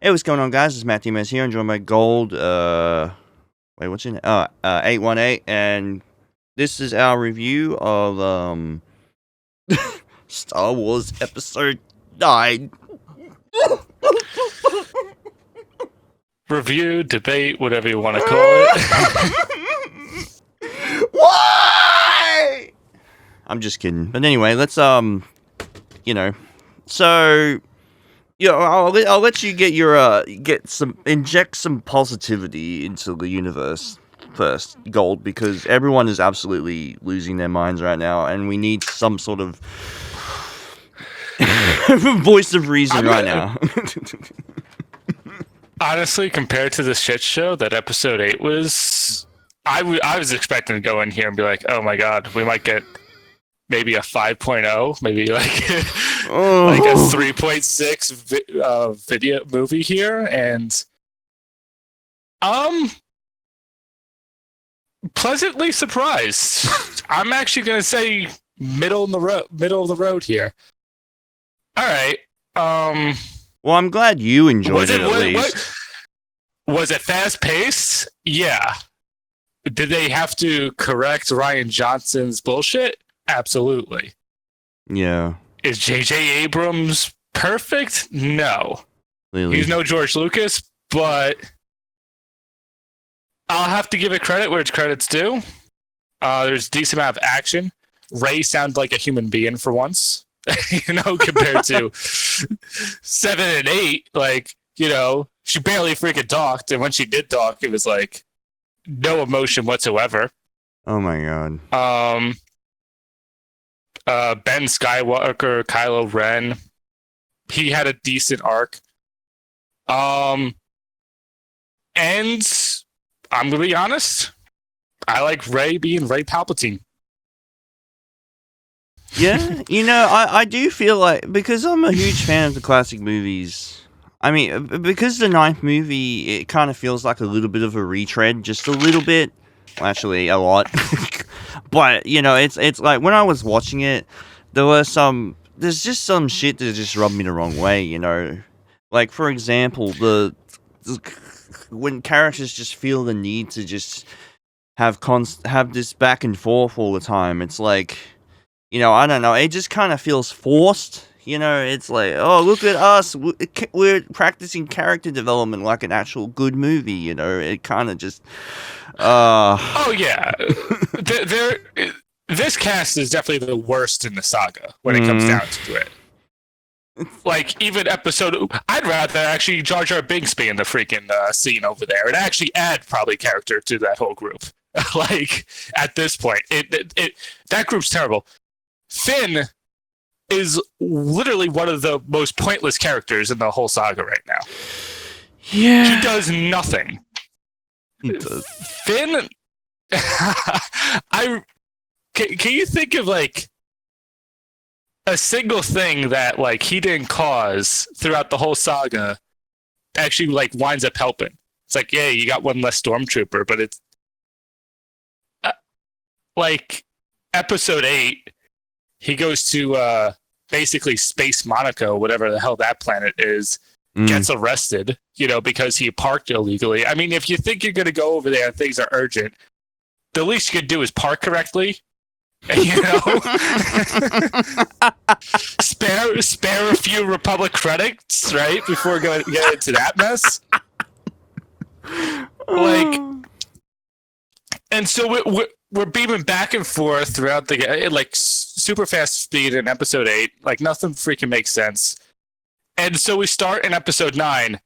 Hey, what's going on, guys? It's Matt Demaz here. I'm joined by Gold. Wait, what's your name? 818, and this is our review of Star Wars Episode 9. Review, debate, whatever you want to call it. Why? I'm just kidding. But anyway, let's so I'll let you get your inject some positivity into the universe first, Gold, because everyone is absolutely losing their minds right now, and we need some sort of voice of reason right now. Honestly, compared to the shit show that episode 8 was, I was expecting to go in here and be like, oh my god, we might get maybe a 5.0, maybe like like a 3.6 video movie here, and pleasantly surprised. I'm actually gonna say middle of the road here. All right. Well, I'm glad you enjoyed it at least. Was it fast paced? Yeah. Did they have to correct Rian Johnson's bullshit? Absolutely. Yeah. Is J.J. Abrams perfect? No. Really? He's no George Lucas, but I'll have to give it credit where it's credit's due. There's a decent amount of action. Rey sounded like a human being for once. Compared to 7 and 8, she barely freaking talked, and when she did talk, it was like no emotion whatsoever. Oh my god. Ben Skywalker, Kylo Ren, he had a decent arc. And I'm gonna be honest, I like Rey being Rey Palpatine. Yeah, I do feel like, because I'm a huge fan of the classic movies, I mean, because the ninth movie, it kind of feels like a little bit of a retread, just a little bit, well, actually a lot, but, it's like, when I was watching it, there's just some shit that just rubbed me the wrong way, like, for example, when characters just feel the need to just have this back and forth all the time, it's like, I don't know. It just kind of feels forced. It's like, oh, look at us. We're practicing character development like an actual good movie. It kind of just. Oh yeah, this cast is definitely the worst in the saga when it comes down to it. Like, even I'd rather actually Jar Jar Binks be in the freaking scene over there and actually add probably character to that whole group. Like, at this point, that group's terrible. Finn is literally one of the most pointless characters in the whole saga right now. Yeah. He does nothing. He does. Finn, can you think of, like, a single thing that, like, he didn't cause throughout the whole saga actually, like, winds up helping? It's like, yeah, you got one less stormtrooper, but it's like episode 8, he goes to basically Space Monaco, whatever the hell that planet is, gets arrested, because he parked illegally. I mean, if you think you're going to go over there and things are urgent, the least you could do is park correctly. Spare a few Republic credits, right, before going get into that mess. Like, and so we're beaming back and forth throughout the like super fast speed in episode 8. Like, nothing freaking makes sense. And so we start in episode 9,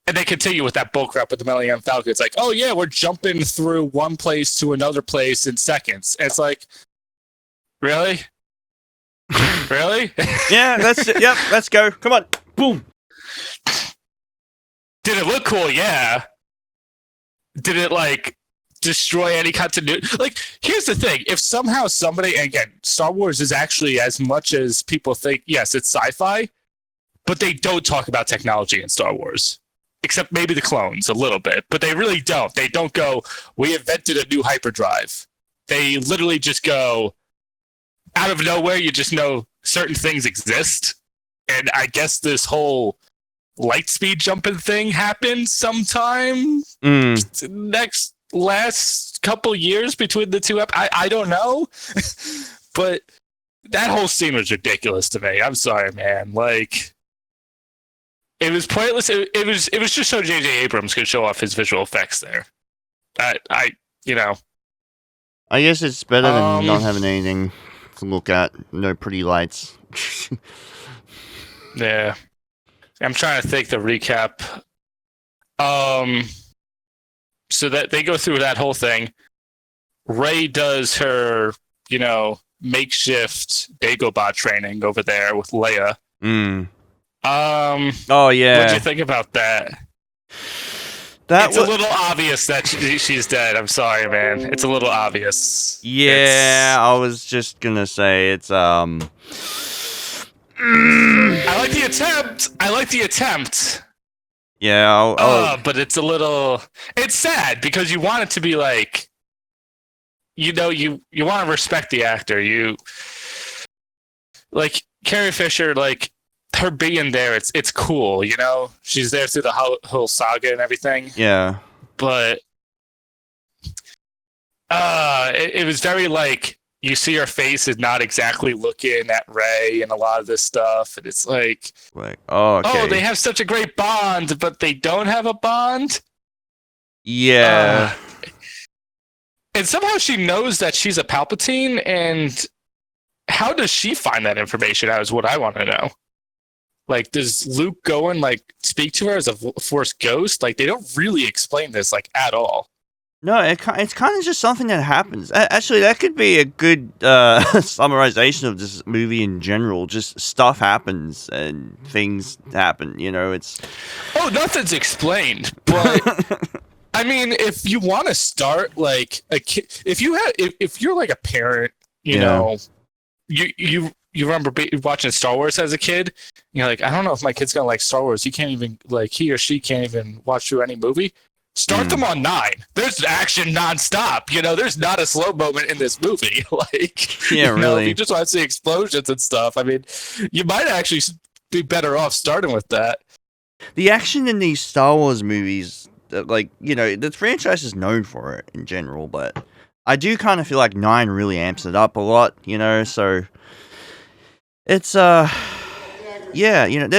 and they continue with that bullcrap with the Millennium Falcon. It's like, oh yeah, we're jumping through one place to another place in seconds. And it's like, really? Really? Yeah, that's it. Yep, let's go. Come on. Boom. Did it look cool? Yeah. Did it, like, destroy any continuity? Like, here's the thing. If somehow somebody, and again, Star Wars is actually, as much as people think, yes, it's sci-fi, but they don't talk about technology in Star Wars. Except maybe the clones a little bit, but they really don't. They don't go, we invented a new hyperdrive. They literally just go, out of nowhere, you just know certain things exist. And I guess this whole light speed jumping thing happen sometime last couple years between the two. I don't know, but that whole scene was ridiculous to me. I'm sorry, man. Like, it was pointless. It was just so J.J. Abrams could show off his visual effects there. I guess it's better than not having anything to look at. No pretty lights. Yeah. I'm trying to think the recap. So that they go through that whole thing. Rey does her, makeshift Dagobah training over there with Leia. Oh yeah. What'd you think about that? It's a little obvious that she's dead. I'm sorry, man. It's a little obvious. Yeah, I was just gonna say it's I like the attempt. Yeah. But it's a little. It's sad because you want it to be like, you want to respect the actor. You like Carrie Fisher, like her being there. It's cool, She's there through the whole saga and everything. Yeah. But it was very like, you see her face is not exactly looking at Rey and a lot of this stuff, and it's like, oh, okay. Oh, they have such a great bond, but they don't have a bond. Yeah. And somehow she knows that she's a Palpatine, and how does she find that information out is what I want to know. Like, does Luke go and, like, speak to her as a Force ghost? Like, they don't really explain this, like, at all. No, it's kind of just something that happens. Actually, that could be a good summarization of this movie in general. Just stuff happens and things happen, it's... Oh, nothing's explained, but... I mean, if you want to start, like, a kid... If you're, like, a parent, you know... You remember watching Star Wars as a kid? You're like, I don't know if my kid's gonna like Star Wars. He can't even, like, he or she can't even watch through any movie. Start them on 9. There's action nonstop. There's not a slow moment in this movie. Like, really. If you just want to see explosions and stuff, I mean, you might actually be better off starting with that. The action in these Star Wars movies, like, the franchise is known for it in general, but I do kind of feel like 9 really amps it up a lot, so it's, there's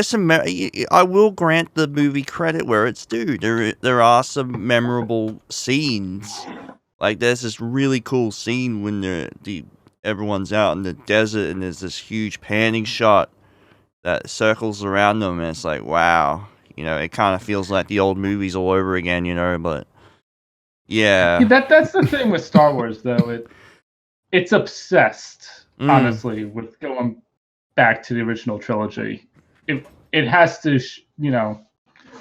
some, I will grant the movie credit where it's due. There are some memorable scenes. Like, there's this really cool scene when everyone's out in the desert and there's this huge panning shot that circles around them, and it's like, wow, it kind of feels like the old movies all over again, but yeah. That's the thing with Star Wars, though. It's obsessed, honestly, with going back to the original trilogy. It has to,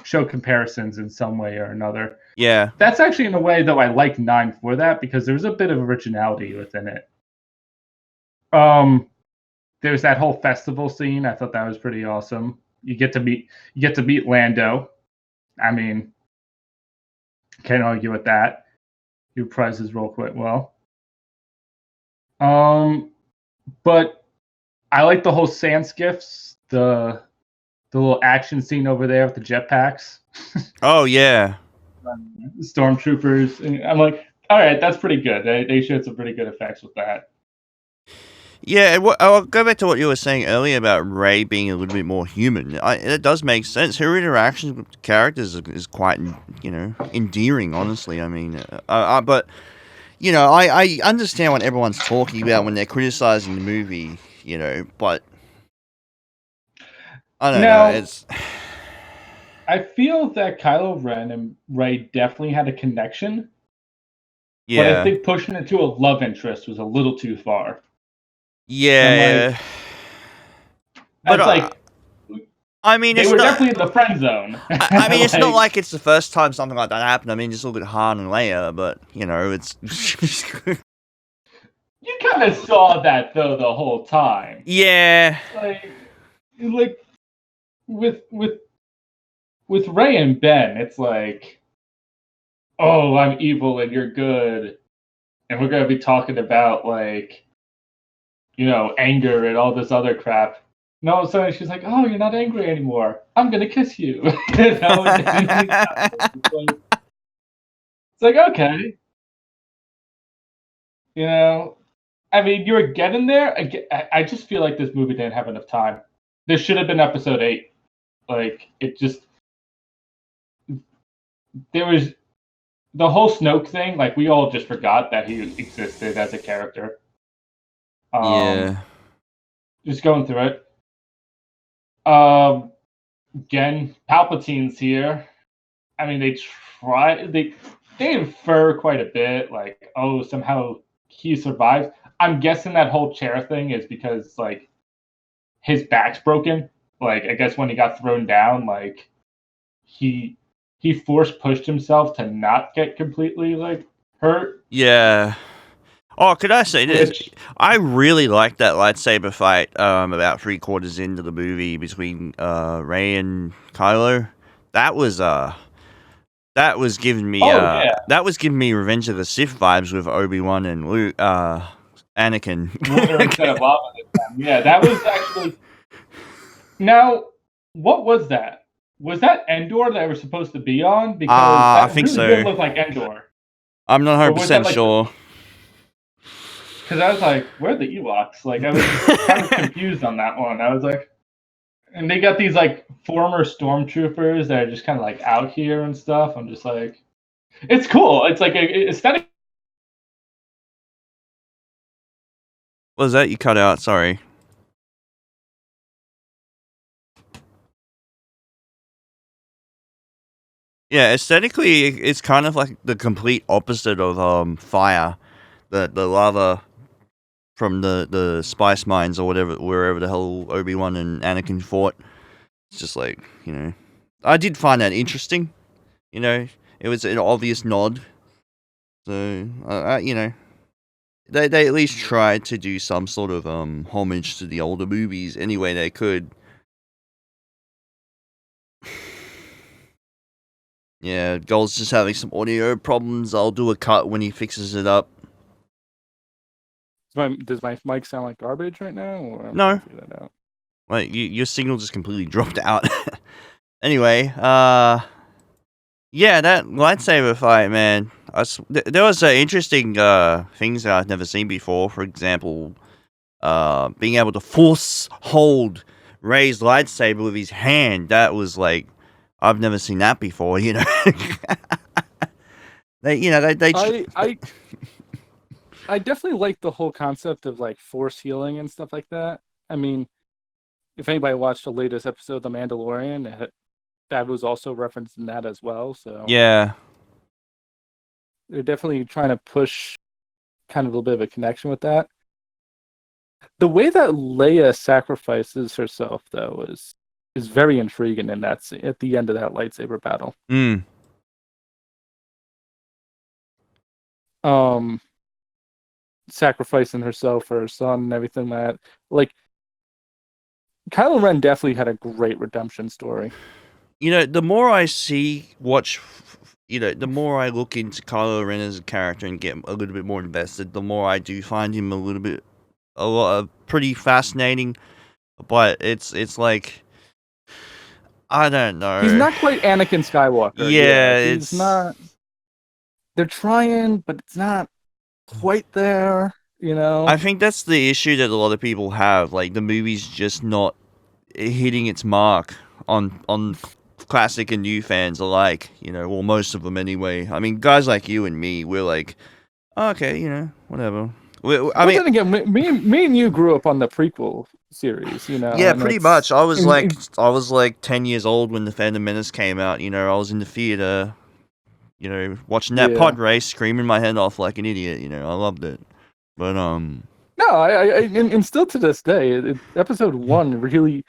show comparisons in some way or another. Yeah. That's actually, in a way, though, I like 9 for that, because there's a bit of originality within it. There's that whole festival scene. I thought that was pretty awesome. You get to meet Lando. I mean, can't argue with that. He reprised his role quite well. But I like the whole sand skiffs, the little action scene over there with the jetpacks. Oh yeah. Stormtroopers. And I'm like, all right, that's pretty good. They showed some pretty good effects with that. Yeah, I'll go back to what you were saying earlier about Rey being a little bit more human. It does make sense. Her interactions with the characters is quite, endearing, honestly. I mean, but, I understand what everyone's talking about when they're criticizing the movie, but I don't know. It's... I feel that Kylo Ren and Rey definitely had a connection. Yeah. But I think pushing it to a love interest was a little too far. Yeah, but I mean, they were definitely in the friend zone. I mean, it's not like it's the first time something like that happened. I mean, just look at Han and Leia, but it's. You kind of saw that though the whole time. Yeah. Like with Rey and Ben, it's like, oh, I'm evil and you're good, and we're gonna be talking about, like, anger and all this other crap. And all of a sudden she's like, "Oh, you're not angry anymore. I'm gonna kiss you." You know, it's like okay, you know. I mean, you're getting there. I just feel like this movie didn't have enough time. This should have been episode 8. Like it just there was the whole Snoke thing. Like we all just forgot that he existed as a character. Yeah. Just going through it. Again, Palpatine's here. I mean, they infer quite a bit. Like, oh, somehow he survives. I'm guessing that whole chair thing is because like his back's broken. Like, I guess when he got thrown down, like he force pushed himself to not get completely like hurt. Yeah. Oh, could I say this? Which I really liked that lightsaber fight about 3/4 into the movie between Rey and Kylo. That was giving me that was giving me Revenge of the Sith vibes with Obi-Wan and Luke, Anakin. water instead of lava this time. Yeah, that was actually. Now, what was that? Was that Endor that we're supposed to be on? Because I that think really so. did look like Endor. I'm not Or was that 100% like- sure. Because I was like, where are the Ewoks? Like, I was kind of confused on that one. I was like, and they got these like former stormtroopers that are just kind of like out here and stuff. I'm just like, it's cool. It's like a aesthetic. What was that? You cut out. Sorry. Yeah, aesthetically, it's kind of like the complete opposite of fire, the lava from the spice mines or whatever, wherever the hell Obi-Wan and Anakin fought. It's just like, you know, I did find that interesting. You know, it was an obvious nod. So, you know, they at least tried to do some sort of homage to the older movies any way they could. Yeah, Gold's just having some audio problems. I'll do a cut when he fixes it up. Does my mic sound like garbage right now? Or I'm No. gonna figure that out. Like, your signal just completely dropped out. Anyway, yeah, that lightsaber fight, man. There was interesting things that I've never seen before. For example, being able to force hold Rey's lightsaber with his hand. That was like, I've never seen that before. You know, I definitely like the whole concept of like force healing and stuff like that. I mean, if anybody watched the latest episode of The Mandalorian, that was also referenced in that as well. So yeah. they're definitely trying to push kind of a little bit of a connection with that. The way that Leia sacrifices herself, though, is very intriguing in that scene, at the end of that lightsaber battle. Sacrificing herself for her son and everything that, like, Kylo Ren definitely had a great redemption story. You know, the more I the more I look into Kylo Ren as a character and get a little bit more invested, the more I do find him pretty fascinating. But it's like, I don't know. He's not quite Anakin Skywalker. Yeah, he's not. They're trying, but it's not quite there. You know. I think that's the issue that a lot of people have. Like, the movie's just not hitting its mark on classic and new fans alike. You know, well, most of them anyway. I mean, guys like you and me, we're like, oh, okay, you know, whatever. I mean, then again, me and you grew up on the prequel series, you know. Yeah, and pretty much. I was like 10 years old when the Phantom Menace came out. You know, I was in the theater, you know, watching that pod race, screaming my head off like an idiot. You know, I loved it. But no, and still to this day, episode 1 really,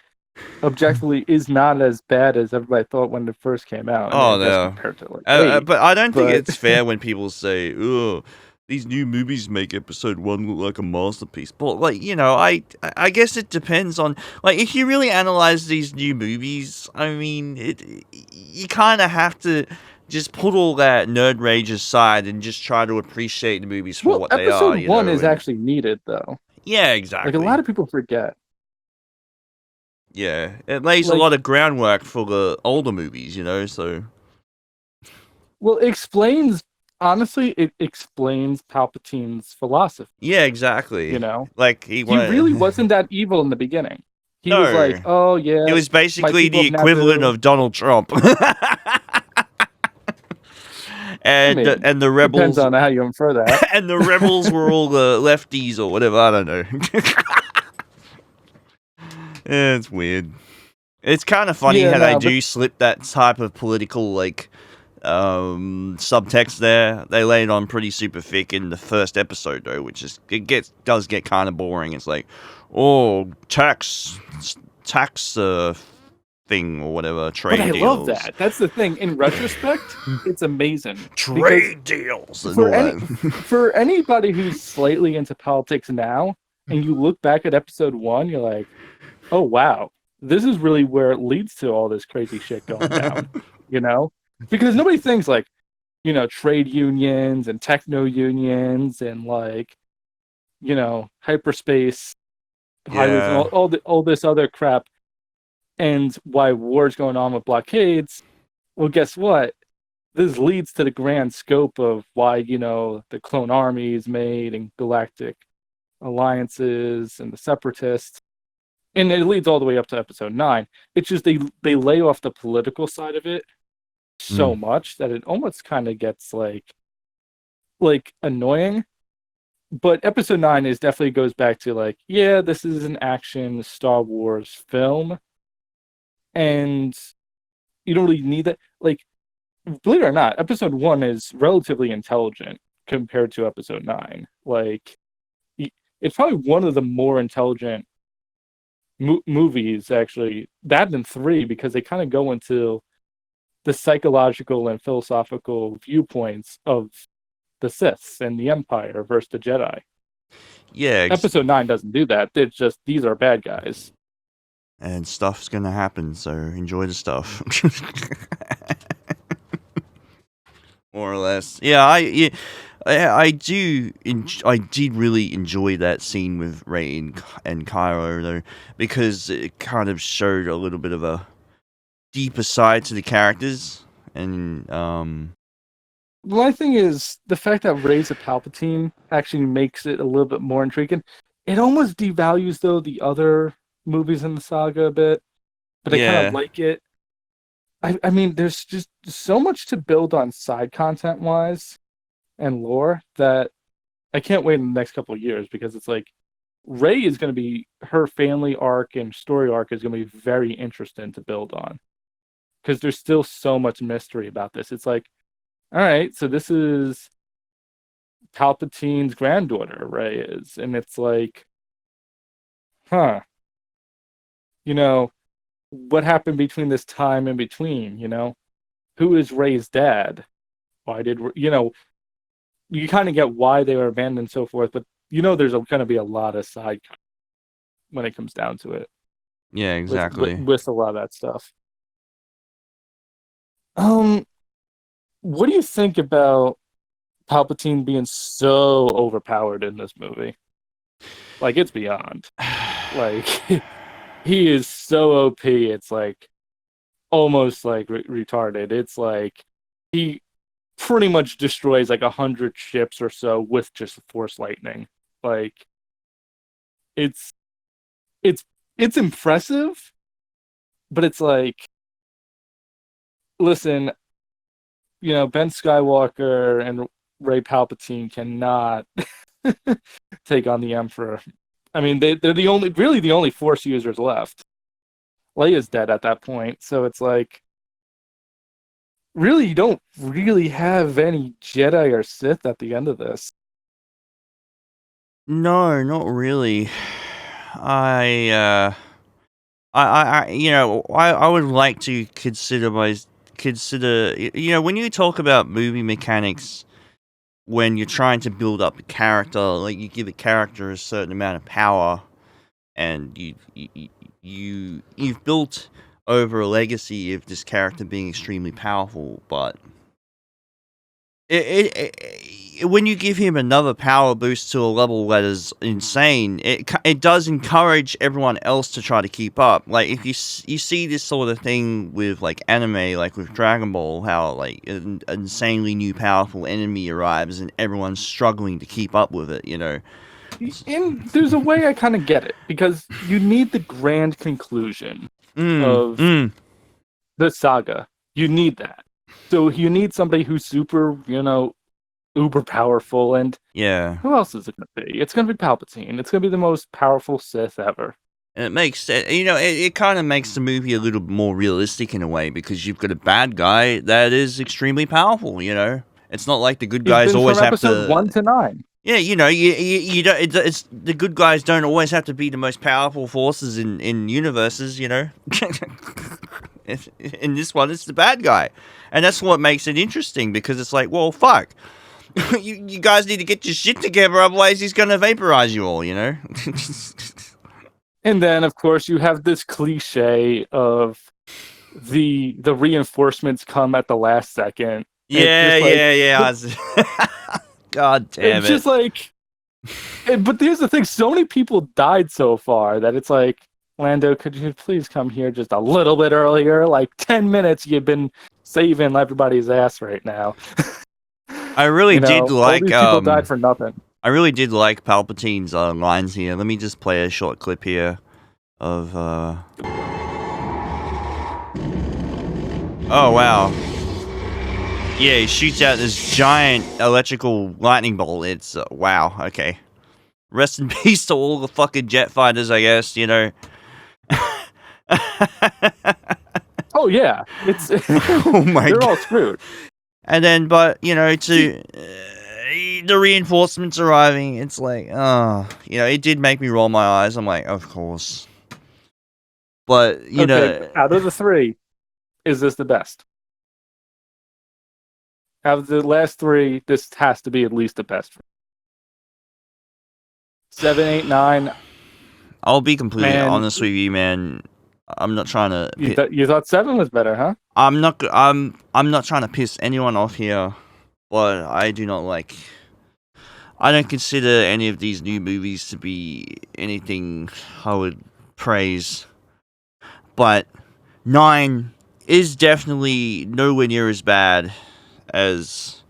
objectively, is not as bad as everybody thought when it first came out. Oh, no. Compared to, like, but I don't think it's fair when people say, "Oh, these new movies make episode 1 look like a masterpiece." But, like, you know, I guess it depends on, like, if you really analyze these new movies, I mean, you kind of have to just put all that nerd rage aside and just try to appreciate the movies for what they are. Episode 1 is actually needed, though. Yeah, exactly. Like, a lot of people forget. Yeah, it lays a Like- lot of groundwork for the older movies, you know. So Well, honestly, it explains Palpatine's philosophy. yeah, exactly. You know, like he really wasn't that evil in the beginning. He was No. like, "Oh yeah." It was basically people the of equivalent Naboo. of Donald Trump. And mean, and the Depends rebels on how you infer that. and the rebels were all the lefties or whatever. I don't know. Yeah, it's weird. It's kind of funny Yeah, how they no, do slip that type of political subtext there. They lay it on pretty super thick in the first episode though, which is does get kind of boring. It's like, oh, tax thing or whatever, trade But I deals. love that. That's the thing. In retrospect, it's amazing. Trade deals. And For all any- that. For anybody who's slightly into politics now, and you look back at episode 1, you're like, oh wow, this is really where it leads to all this crazy shit going down. You know, because nobody thinks like, trade unions and techno unions and like, hyperspace highways and Yeah. all this other crap, and why wars going on with blockades. Well, guess what? This leads to the grand scope of why the clone army is made and galactic alliances and the separatists, and it leads all the way up to episode 9. It's just they lay off the political side of it so much that it almost kind of gets like annoying. But episode 9 is definitely goes back to like, yeah, this is an action Star Wars film, and you don't really need that. Like, believe it or not, episode 1 is relatively intelligent compared to episode 9. Like, it's probably one of the more intelligent movies, actually, that and 3, because they kind of go into the psychological and philosophical viewpoints of the Siths and the Empire versus the Jedi. Yeah. Episode 9 doesn't do that. It's just, these are bad guys. And stuff's gonna happen, so enjoy the stuff. More or less. Yeah, I did really enjoy that scene with Rey and Kylo though, because it kind of showed a little bit of a deeper side to the characters, and My thing is, the fact that Rey's a Palpatine actually makes it a little bit more intriguing. It almost devalues, though, the other movies in the saga a bit, but I kind Yeah. of like it. I mean, there's just so much to build on side content-wise and lore that I can't wait in the next couple of years, because it's like, Rey is going to be, her family arc and story arc is going to be very interesting to build on, because there's still so much mystery about this. It's like, all right, so this is Palpatine's granddaughter, Rey is, and it's like, huh, what happened between this time in between? Who is Rey's dad? Why did you kind of get why they were abandoned and so forth, but there's going to be a lot of side when it comes down to it. yeah, exactly. With a lot of that stuff. What do you think about Palpatine being so overpowered in this movie? Like, it's beyond. Like, he is so OP. It's like almost like retarded. It's like he pretty much destroys like 100 ships or so with just force lightning. Like, it's impressive, but it's like, listen, Ben Skywalker and Rey Palpatine cannot take on the Emperor. I mean, they're the only Force users left. Leia's dead at that point, so it's like, really, you don't really have any Jedi or Sith at the end of this. No, not really. I would like to consider when you talk about movie mechanics, when you're trying to build up a character, like you give a character a certain amount of power, and you've built over a legacy of this character being extremely powerful, but when you give him another power boost to a level that is insane, it does encourage everyone else to try to keep up. Like if you see this sort of thing with like anime, like with Dragon Ball, how like an insanely new powerful enemy arrives and everyone's struggling to keep up with it. You know. And there's a way I kind of get it, because you need the grand conclusion of the saga. You need that. So you need somebody who's super, uber powerful, and Yeah. who else is it going to be? It's going to be Palpatine. It's going to be the most powerful Sith ever. And it makes it kind of makes the movie a little more realistic in a way, because you've got a bad guy that is extremely powerful. You know, it's not like the good guys always have to. Episode 1 to 9. Yeah, you don't. It's the good guys don't always have to be the most powerful forces in universes. You know, in this one, it's the bad guy, and that's what makes it interesting, because it's like, well, fuck, you guys need to get your shit together, otherwise he's gonna vaporize you all. You know. And then, of course, you have this cliche of the reinforcements come at the last second. Yeah. God damn it's it. just like, but here's the thing, so many people died so far that it's like, Lando, could you please come here just a little bit earlier? Like 10 minutes you've been saving everybody's ass right now. I really did like all these people died for nothing. I really did like Palpatine's lines here. Let me just play a short clip here of oh wow. Yeah, he shoots out this giant electrical lightning bolt. It's wow. Okay. Rest in peace to all the fucking jet fighters, I guess. You know. Oh yeah, it's oh my they're God. all screwed. And then, but the reinforcements arriving. It's like, it did make me roll my eyes. I'm like, of course. But you know, out of the 3, is this the best? Out of the last 3, this has to be at least the best. 7, 8, 9. I'll be completely honest with you, man. I'm not trying to. You thought 7 was better, huh? I'm not trying to piss anyone off here, but I do not like. I don't consider any of these new movies to be anything I would praise. But 9 is definitely nowhere near as bad as.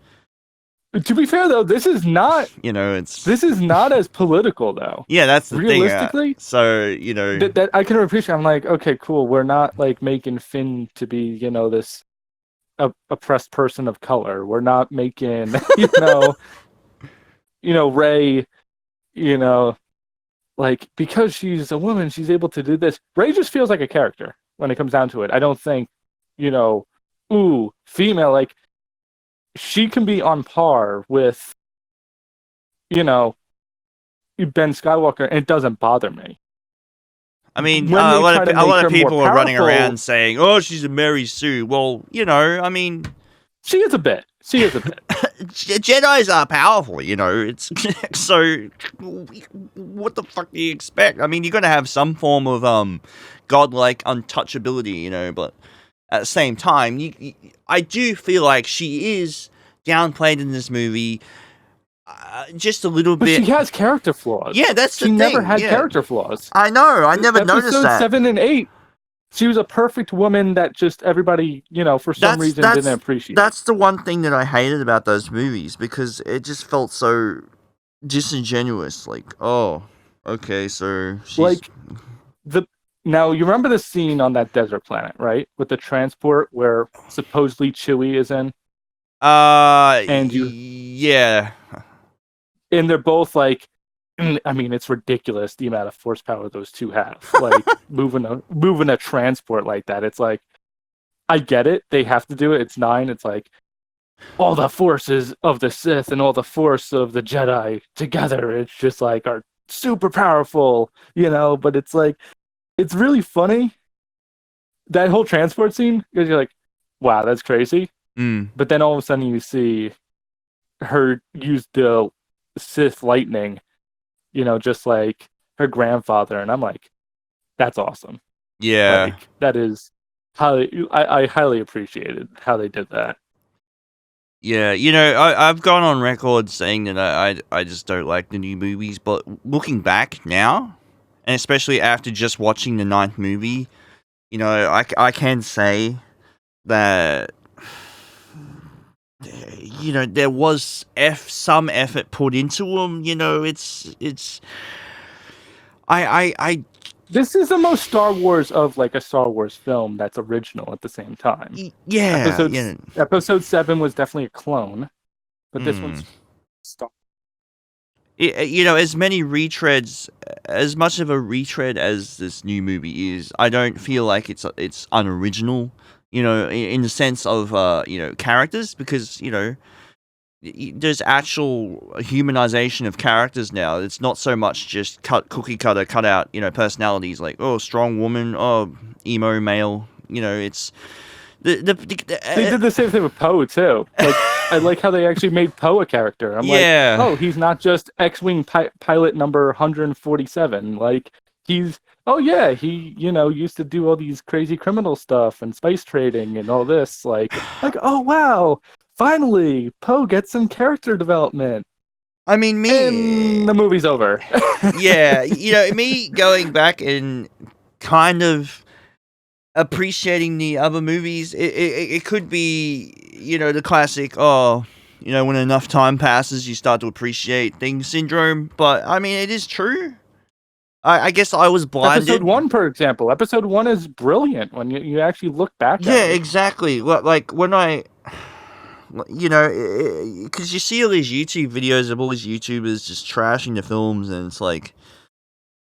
To be fair, though, this is not. This is not as political, though. Yeah, that's the thing. Realistically, so that I can appreciate. I'm like, okay, cool. We're not like making Finn to be, this oppressed person of color. We're not making, Rey, like, because she's a woman, she's able to do this. Rey just feels like a character when it comes down to it. I don't think, female, like, she can be on par with, Ben Skywalker, and it doesn't bother me. I mean, a lot of people are running around saying, "Oh, she's a Mary Sue." Well, I mean, she is a bit. Jedis are powerful, It's so. What the fuck do you expect? I mean, you're gonna have some form of godlike untouchability, but at the same time, I do feel like she is downplayed in this movie. Just a little bit. But she has character flaws. Yeah, that's the thing. She never had character flaws. I know. I never noticed that. Episode 7 and 8, she was a perfect woman that just everybody, for some reason didn't appreciate. That's the one thing that I hated about those movies, because it just felt so disingenuous. Like, oh, okay, so she's... Like, now, you remember the scene on that desert planet, right? With the transport where supposedly Chewie is in? Yeah. And they're both like, I mean, it's ridiculous the amount of force power those two have. Like, moving a transport like that. It's like, I get it. They have to do it. It's 9. It's like, all the forces of the Sith and all the force of the Jedi together. It's just like, are super powerful, but it's like, it's really funny, that whole transport scene, because you're like, wow, that's crazy. But then all of a sudden you see her use the Sith lightning, just like her grandfather, and I'm like, that's awesome. Yeah. Like, that is I highly appreciated how they did that. Yeah, I've gone on record saying that I just don't like the new movies, but looking back now, and especially after just watching the ninth movie, I can say that there was some effort put into them. It's I This is the most Star Wars of like a Star Wars film that's original at the same time. yeah. Episode 7 was definitely a clone, but this one's Star. As many retreads, as much of a retread as this new movie is, I don't feel like it's unoriginal. In the sense of characters, because there's actual humanization of characters now. It's not so much just cookie cutter, cut out, personalities like, oh, strong woman, oh, emo male. It's They did the same thing with Poe too. Like, I like how they actually made Poe a character. I'm like, oh, he's not just X-wing pilot number 147. Like, he's, oh yeah, he used to do all these crazy criminal stuff and spice trading and all this. Like, oh wow. Finally, Poe gets some character development. I mean, and the movie's over. Yeah, me going back and kind of appreciating the other movies, it could be, the classic, when enough time passes, you start to appreciate things syndrome. But, I mean, it is true. I guess I was blinded. Episode 1, for example. Episode 1 is brilliant when you actually look back at it. Yeah, exactly. Like, when I... because you see all these YouTube videos of all these YouTubers just trashing the films, and it's like,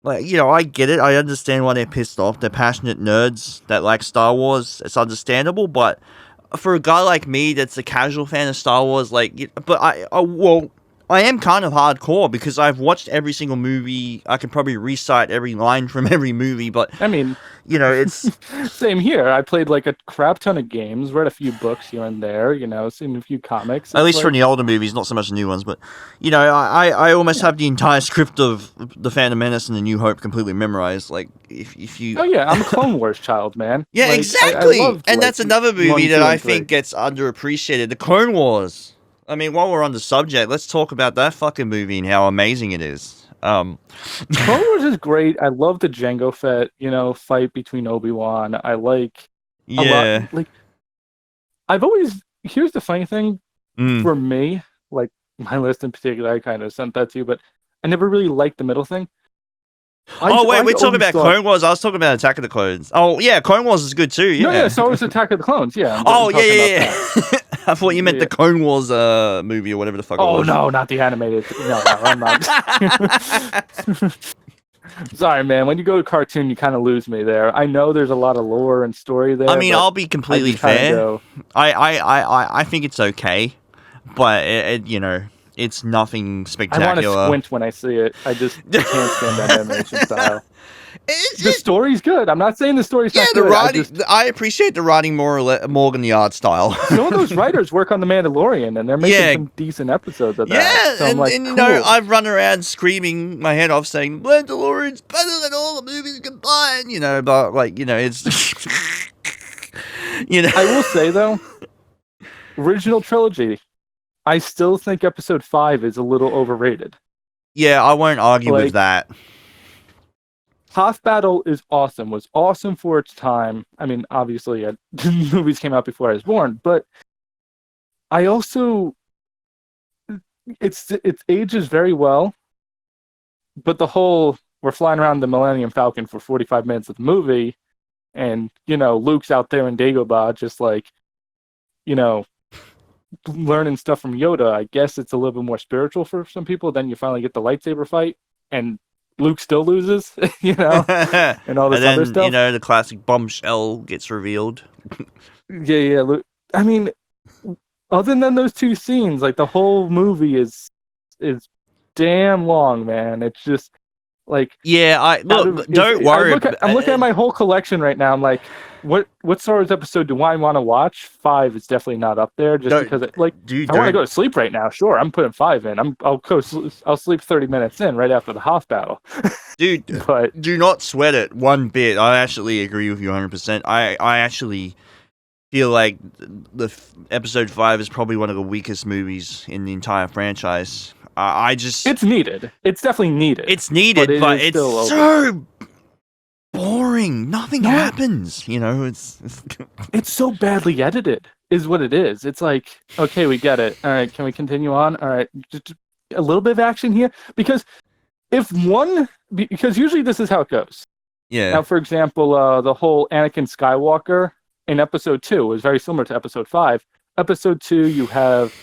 I get it. I understand why they're pissed off. They're passionate nerds that like Star Wars. It's understandable, but for a guy like me that's a casual fan of Star Wars, I am kind of hardcore because I've watched every single movie. I can probably recite every line from every movie, but I mean, it's same here. I played like a crap ton of games, read a few books here and there, seen a few comics. At least from the older movies, not so much the new ones, but I almost have the entire script of The Phantom Menace and The New Hope completely memorized. Like, if you... Oh yeah, I'm a Clone Wars child, man. Yeah, like, exactly. I loved, and that's another movie that I 1, 2, and 3. think gets underappreciated. The Clone Wars. I mean, while we're on the subject, let's talk about that fucking movie and how amazing it is. Clone Wars is great. I love the Jango Fett, fight between Obi-Wan. I like a lot. Like, I've always... Here's the funny thing for me, like my list in particular, I kind of sent that to you, but I never really liked the middle thing. We're talking about Clone Wars. I was talking about Attack of the Clones. Oh, yeah, Clone Wars is good too. Yeah. No, Star Wars Attack of the Clones. Yeah. Yeah. I thought you meant the Clone Wars movie or whatever the fuck it was. Oh, no, not the animated. No, I'm not. Sorry, man. When you go to cartoon, you kind of lose me there. I know there's a lot of lore and story there. I mean, I'll be completely fair. I think it's okay, but it's nothing spectacular. I want to squint when I see it. I just can't stand that animation style. The story's good. I'm not saying the story's not good. Writing, I appreciate the writing more than the art style. Some of those writers work on The Mandalorian, and they're making some decent episodes of that. Yeah, so I'm like, cool. I've run around screaming my head off saying, Mandalorian's better than all the movies combined, but, it's... I will say, though, original trilogy, I still think episode 5 is a little overrated. Yeah, I won't argue with that. Hoth Battle is awesome. Was awesome for its time. I mean, obviously, movies came out before I was born, but I also it ages very well. But the whole we're flying around the Millennium Falcon for 45 minutes of the movie, and Luke's out there in Dagobah, just like learning stuff from Yoda. I guess it's a little bit more spiritual for some people. Then you finally get the lightsaber fight, and Luke still loses, and all this other stuff. The classic bombshell gets revealed. Yeah. Luke, I mean, other than those two scenes, like the whole movie is damn long, man. It's just like don't worry. I'm looking at my whole collection right now. I'm like, what Star Wars episode do I want to watch? 5 is definitely not up there, just because I want to go to sleep right now. Sure, I'm putting 5 in. I'll sleep 30 minutes in right after the Hoth battle. Dude, but do not sweat it one bit. I actually agree with you 100%. I actually feel like episode 5 is probably one of the weakest movies in the entire franchise. I just It's needed. It's definitely needed. it's needed, but is it's still so boring. Nothing happens. You know, it's so badly edited, is what it is. It's like, okay, we get it. All right, can we continue on? All right, just a little bit of action here, because because usually this is how it goes. yeah. Now, for example, the whole Anakin Skywalker in episode 2 is very similar to episode 5. Episode 2, you have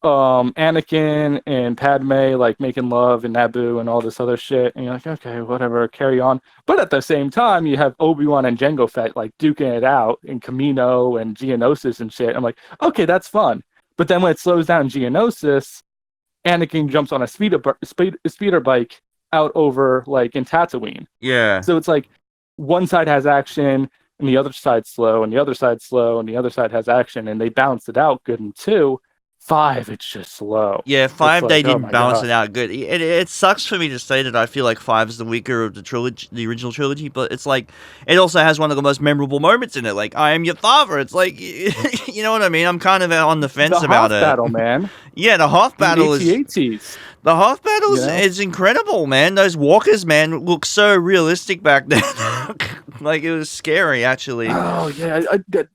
Anakin and Padme like making love in Naboo and all this other shit, and you're like, okay, whatever, carry on. But at the same time, you have Obi-Wan and Jango Fett like duking it out in Kamino and Geonosis and shit. I'm like, okay, that's fun. But then when it slows down in Geonosis, Anakin jumps on a speeder bike out over like in Tatooine. Yeah. So it's like one side has action and the other side's slow, and the other side's slow, and the other side has action, and they balance it out good in 2. 5, it's just slow. Yeah, 5 they like, oh didn't my balance God. it out good. It sucks for me to say that I feel like 5 is the weaker of the trilogy, the original trilogy, but it's like it also has one of the most memorable moments in it. Like, I am your father. It's like you know what I mean? I'm kind of on the fence The about Hoth it. battle, man. Yeah, the Hoth battle is AT-ATs. the Hoth battle You know? is incredible, man. Those walkers, man, look so realistic back then. Like it was scary, actually. Oh yeah,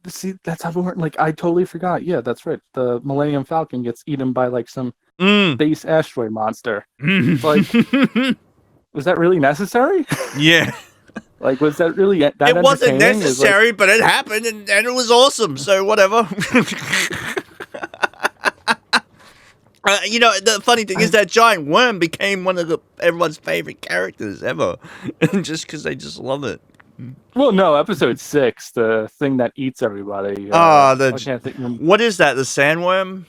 see, that's how important. Like, I totally forgot. Yeah, that's right. The Millennium Falcon gets eaten by like some space asteroid monster. Like, was that really necessary? Yeah. Like, was that really that It wasn't entertaining? Is, like, necessary, but it happened, and it was awesome. So whatever. You know, the funny thing is that giant worm became one of everyone's favorite characters ever, just because they just love it. well, no, episode 6, the thing that eats everybody. Ah, I can't think. What is that? The sandworm?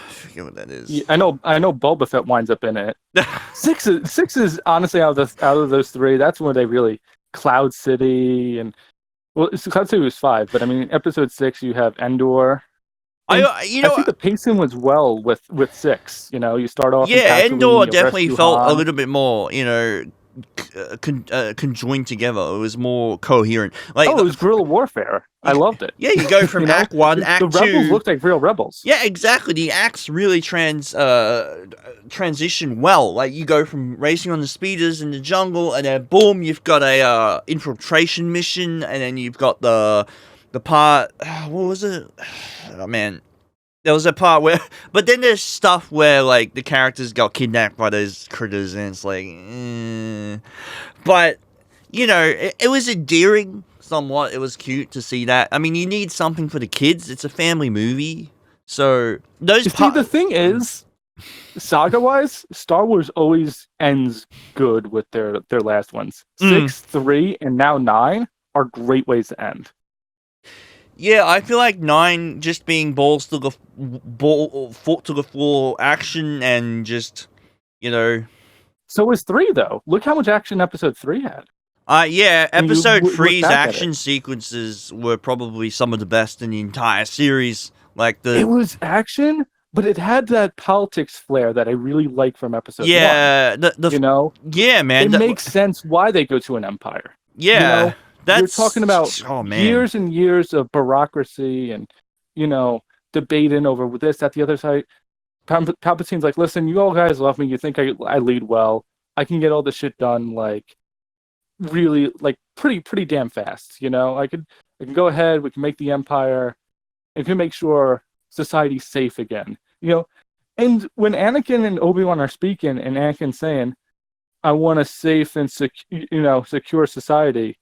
I forget what that is. Yeah, I know Boba Fett winds up in it. 6 is honestly out of those 3. That's where they really Cloud City and Cloud City was 5, but I mean episode 6 you have Endor. I think the pacing was well with 6. You know, you start off. Yeah, in Tatooine, Endor you definitely rescue felt a Han. little bit more, you know, conjoined together. It was more coherent. Like, it was guerrilla warfare. I loved it. yeah, you go from You know, Act 1, the Act 2. rebels looked like real rebels. Yeah, exactly. The acts really transition well. Like you go from racing on the speeders in the jungle, and then boom, you've got a infiltration mission, and then you've got the part. What was it? Oh man, there was a part where. But then there's stuff where like the characters got kidnapped by those critters, and it's like. But you know, it was endearing. Somewhat, it was cute to see that. I mean, you need something for the kids. It's a family movie, so those. See, the thing is, saga-wise, Star Wars always ends good with their last ones. 6, 3, and now 9 are great ways to end. Yeah, I feel like 9 just being balls to the foot to the floor action and just, you know. So is 3 though. Look how much action episode 3 had. Yeah, And you episode look 3's back at action it. sequences were probably some of the best in the entire series. Like It was action, but it had that politics flair that I really like from episode 1. yeah, You know, yeah, man, it makes sense why they go to an empire. yeah, you know, that's you're talking about man. years and years of bureaucracy and, you know, debating over this, that, the other side. Palpatine's like, listen, you all guys love me. You think I lead well. I can get all this shit done, like, really, like, pretty damn fast. You know, I can go ahead. We can make the empire. And can make sure society's safe again. You know, and when Anakin and Obi-Wan are speaking, and Anakin's saying, "I want a safe and secure society,"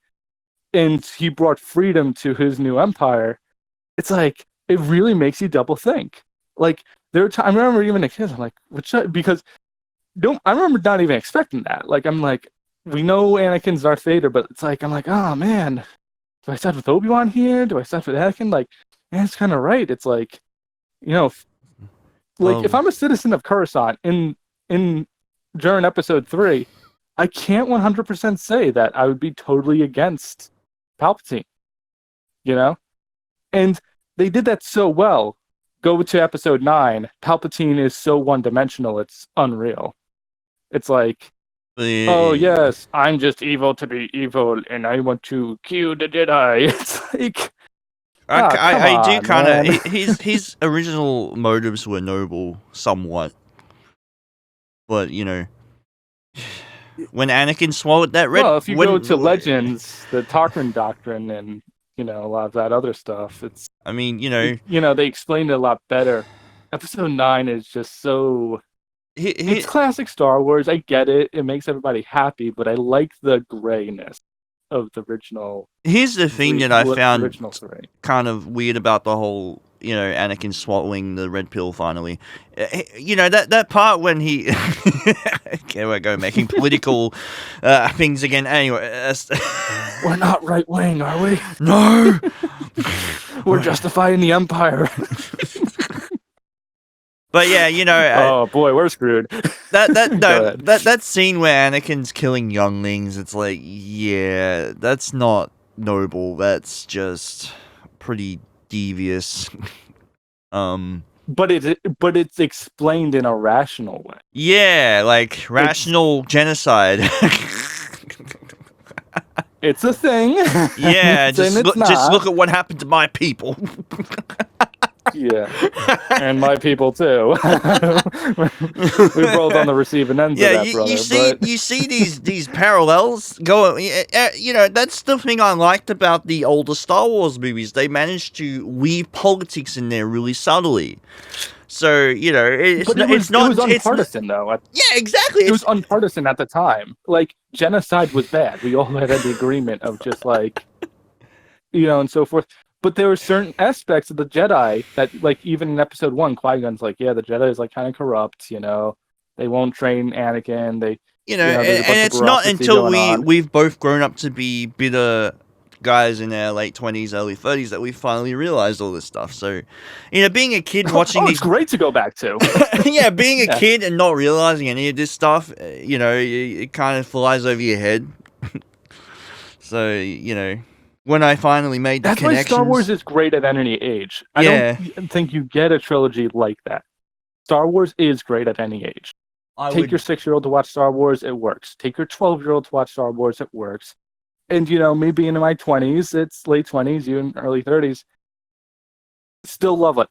and he brought freedom to his new empire, it's like it really makes you double think. Like I remember even a kid, I'm like, because I remember not even expecting that. Like I'm like, we know Anakin's Darth Vader, but it's like I'm like, oh man, do I side with Obi-Wan here? Do I side with Anakin? Like, man, it's kind of right. It's like, you know, if I'm a citizen of Coruscant in during episode 3, I can't 100% say that I would be totally against Palpatine, you know? And they did that so well. Go to episode 9, Palpatine is so one-dimensional, it's unreal. It's like, oh yes, I'm just evil to be evil, and I want to kill the Jedi. It's like, I do on, kind man. of. His original motives were noble, somewhat, but when Anakin swallowed that red. Well, if you when, go to Legends, the Tarkin Doctrine, and a lot of that other stuff, it's I mean, they explained it a lot better. Episode 9 is just so. It's classic Star Wars. I get it. It makes everybody happy, but I like the grayness of the original. Here's the thing that I found original three. kind of weird about the whole, Anakin swallowing the red pill finally. That part when he... Okay, we're going making political things again. Anyway. We're not right-wing, are we? No! We're justifying the Empire. But yeah, oh boy, we're screwed. that scene where Anakin's killing younglings, it's like, yeah, that's not noble. That's just pretty devious. But it's explained in a rational way. Yeah, like rational genocide. It's a thing. Yeah, just look at what happened to my people. Yeah, and my people too. We're both on the receiving end of that, brother. You see these parallels going. That's the thing I liked about the older Star Wars movies. They managed to weave politics in there really subtly. So it was unpartisan though. Yeah, exactly. It was unpartisan at the time. Like genocide was bad. We all had the agreement of just like, and so forth. But there were certain aspects of the Jedi that, like, even in Episode 1, Qui-Gon's like, yeah, the Jedi is, like, kind of corrupt, They won't train Anakin. And it's not until we've both grown up to be bitter guys in our late 20s, early 30s that we finally realized all this stuff. So, being a kid watching it's great to go back to. Yeah, being a kid and not realizing any of this stuff, it kind of flies over your head. So, when I finally made the connections. That's why Star Wars is great at any age. I don't think you get a trilogy like that. Star Wars is great at any age. Take your 6-year-old to watch Star Wars, it works. Take your 12-year-old to watch Star Wars, it works. And, me being in my 20s, it's late 20s, you in early 30s. Still love it.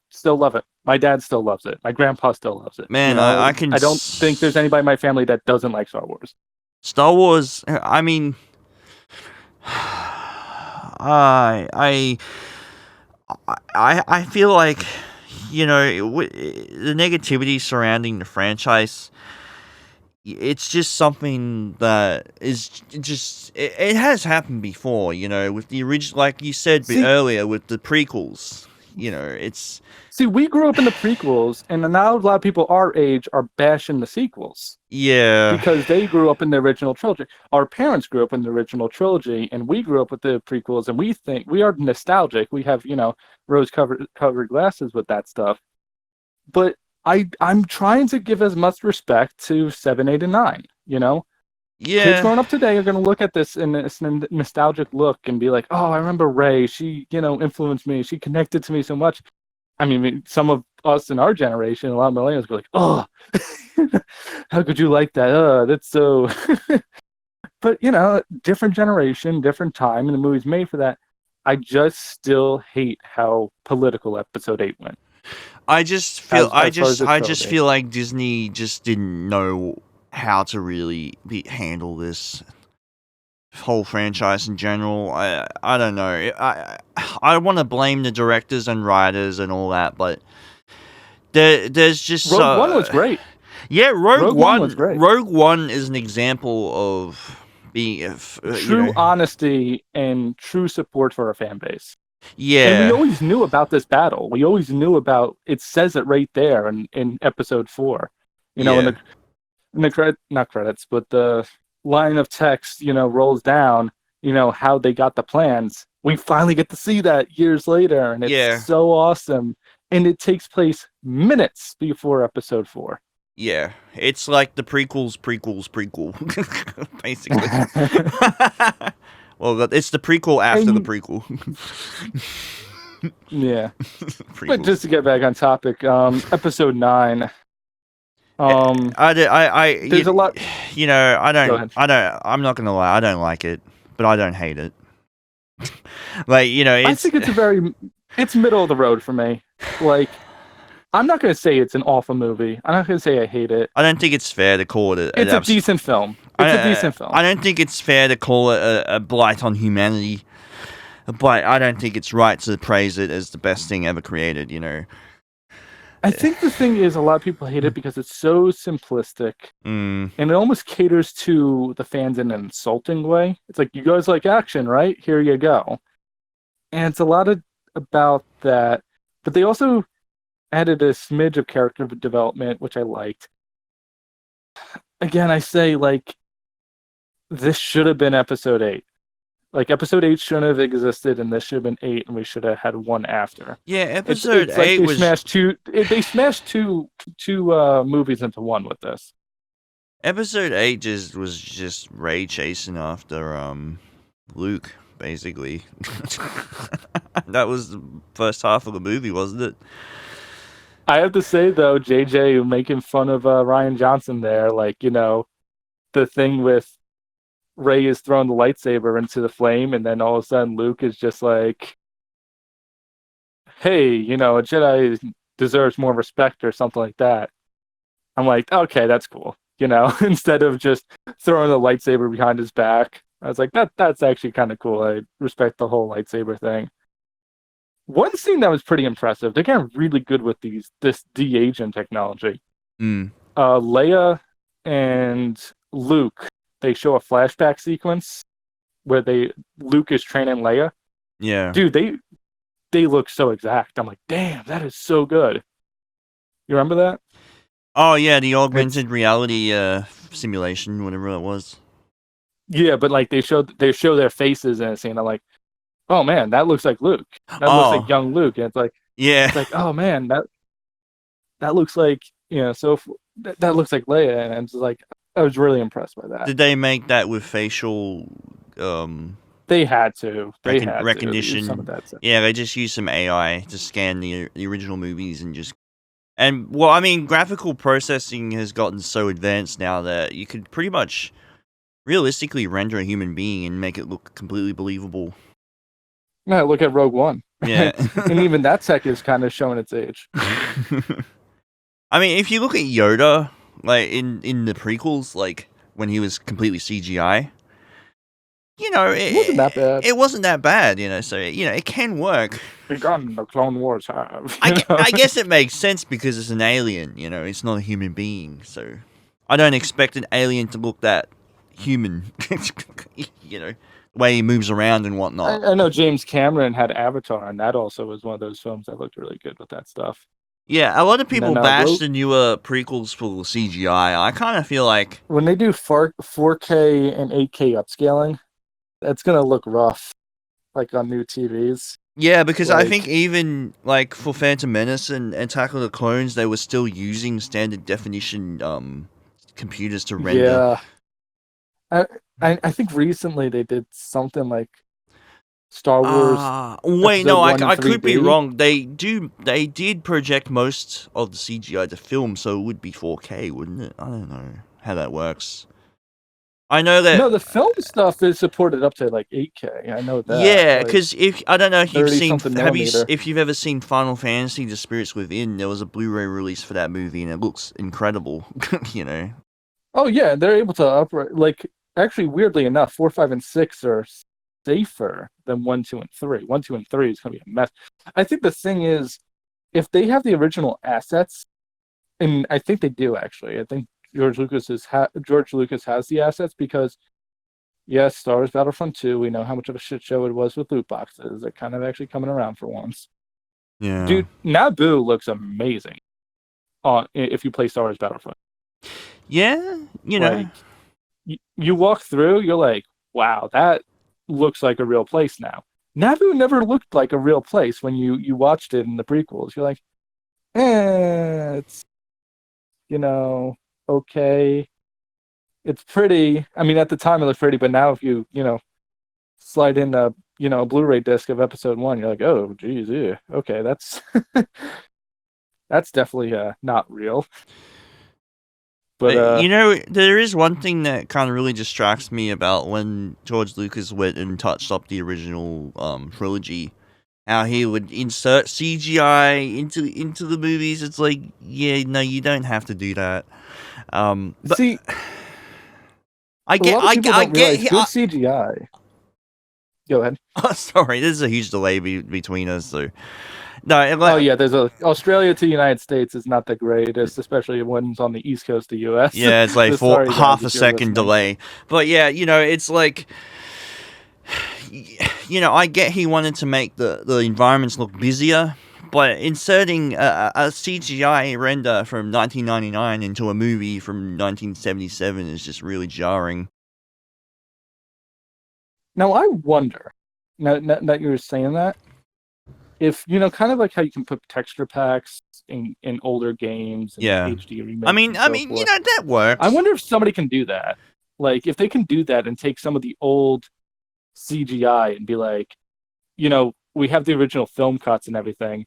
My dad still loves it. My grandpa still loves it. Man, I don't think there's anybody in my family that doesn't like Star Wars. Star Wars, I mean... I feel like, the negativity surrounding the franchise, it's just something that is just, it has happened before, with the original, like you said earlier, with the prequels, it's... See, we grew up in the prequels, and now a lot of people our age are bashing the sequels. Yeah. Because they grew up in the original trilogy. Our parents grew up in the original trilogy, and we grew up with the prequels, and we think we are nostalgic. We have, rose-colored glasses with that stuff. But I'm trying to give as much respect to 7, 8, and 9, Yeah. Kids growing up today are going to look at this in this nostalgic look and be like, oh, I remember Rey. She, influenced me. She connected to me so much. I mean, some of us in our generation, a lot of millennials go like, oh, how could you like that? That's so... But, different generation, different time, and the movie's made for that. I just still hate how political Episode 8 went. I just feel like Disney just didn't know how to really handle this whole franchise in general. I don't know. I want to blame the directors and writers and all that, but there's just Rogue One was great. Yeah, Rogue One was great. Rogue One is an example of being true honesty and true support for our fan base. Yeah, and we always knew about this battle. We always knew about. It says it right there in Episode 4. In the not credits, but the line of text, rolls down, how they got the plans. We finally get to see that years later, and it's so awesome. And it takes place minutes before Episode 4. Yeah, it's like the prequel, basically. Well, it's the prequel after the prequel. Yeah. But just to get back on topic, Episode 9. There's a lot. I'm not gonna lie, I don't like it, but I don't hate it. Like, I think it's a very It's middle of the road for me. Like, I'm not going to say it's an awful movie. I'm not going to say I hate it. I don't think it's fair to call it. It's a decent film. It's a decent film. I don't think it's fair to call it a blight on humanity. But I don't think it's right to praise it as the best thing ever created. You know. I think the thing is, a lot of people hate it because it's so simplistic, and it almost caters to the fans in an insulting way. It's like, you guys like action, right? Here you go. And it's a lot about that, but they also added a smidge of character development, which I liked. Again, I say, like, this should have been episode 8. Like, episode 8 shouldn't have existed, and this should have been 8, and we should have had one after. Yeah, episode it's 8 like was... They smashed two movies into one with this. Episode 8 was just Ray chasing after Luke, basically. That was the first half of the movie, wasn't it? I have to say, though, JJ making fun of Ryan Johnson there, like, you know, the thing with Ray is throwing the lightsaber into the flame, and then all of a sudden Luke is just like, hey, you know, a Jedi deserves more respect or something like that. I'm like, okay, that's cool. You know, instead of just throwing the lightsaber behind his back, I was like, that's actually kind of cool. I respect the whole lightsaber thing. One scene that was pretty impressive. They're getting really good with this de-aging technology. Leia and Luke, they show a flashback sequence where Luke is training Leia. Yeah. Dude, they look so exact. I'm like, damn, that is so good. You remember that? Oh yeah, the augmented reality simulation, whatever it was. Yeah, but like they show their faces in a scene. I'm like, oh man, that looks like Luke. That looks like young Luke. And it's like, yeah, it's like, oh man, that looks like, you know, so that looks like Leia, and it's like, I was really impressed by that. Did they make that with facial? They had to. They had recognition. To use some of that stuff. Yeah, they just used some AI to scan the original movies and just. And well, I mean, graphical processing has gotten so advanced now that you could pretty much realistically render a human being and make it look completely believable. Yeah, look at Rogue One. Yeah, and even that tech is kind of showing its age. I mean, if you look at Yoda, like in the prequels, like when he was completely CGI, you know, it wasn't that bad. It wasn't that bad, you know. So you know, it can work. Begun the Clone Wars have. I guess it makes sense because it's an alien. You know, it's not a human being. So I don't expect an alien to look that human. You know, the way he moves around and whatnot. I know James Cameron had Avatar, and that also was one of those films that looked really good with that stuff. Yeah, a lot of people bash the newer prequels for CGI. I kind of feel like when they do 4K and 8K upscaling, that's gonna look rough, like on new TVs. Yeah, because I think even like for Phantom Menace and Attack of the Clones, they were still using standard definition computers to render. Yeah, I think recently they did something like Star Wars. Wait, no, I could be wrong. They did project most of the CGI to film, so it would be 4K, wouldn't it? I don't know how that works. I know that the film stuff is supported up to like 8K. I know that. Yeah, because I don't know if you've seen if you've ever seen Final Fantasy: The Spirits Within. There was a Blu-ray release for that movie, and it looks incredible. You know. Oh yeah, they're able to upright. Like, actually, weirdly enough, 4, 5, and 6 are safer than 1, 2, and 3. 1, 2, and 3 is going to be a mess. I think the thing is, if they have the original assets, and I think they do actually. I think George Lucas has the assets because, yes, Star Wars Battlefront 2, we know how much of a shit show it was with loot boxes. They're kind of actually coming around for once. Yeah. Dude, Naboo looks amazing if you play Star Wars Battlefront. Yeah, you know. Like, you walk through, you're like, wow, that looks like a real place now. Naboo never looked like a real place when you watched it in the prequels. You're like, it's, you know, okay. It's pretty. I mean, at the time it looked pretty, but now if you slide in a Blu-ray disc of episode 1, you're like, oh, geez, yeah, okay, that's that's definitely not real. But there is one thing that kind of really distracts me about when George Lucas went and touched up the original trilogy. how he would insert CGI into the movies. It's like, yeah, no, you don't have to do that. But See, I a get, lot of people don't realize good I, CGI. Go ahead. oh, sorry, there's a huge delay between us, so. No, Oh yeah, there's Australia to United States is not the greatest, especially when it's on the east coast of the U.S. yeah, it's like So sorry, guys, half a if you're second listening. delay. But yeah, it's like, I get he wanted to make the environments look busier, but inserting a CGI render from 1999 into a movie from 1977 is just really jarring. Now I wonder, now that you were saying that, if kind of like how you can put texture packs in older games and Yeah. HD remakes. I mean, forth. that works. I wonder if somebody can do that. Like, if they can do that and take some of the old CGI and be like, we have the original film cuts and everything.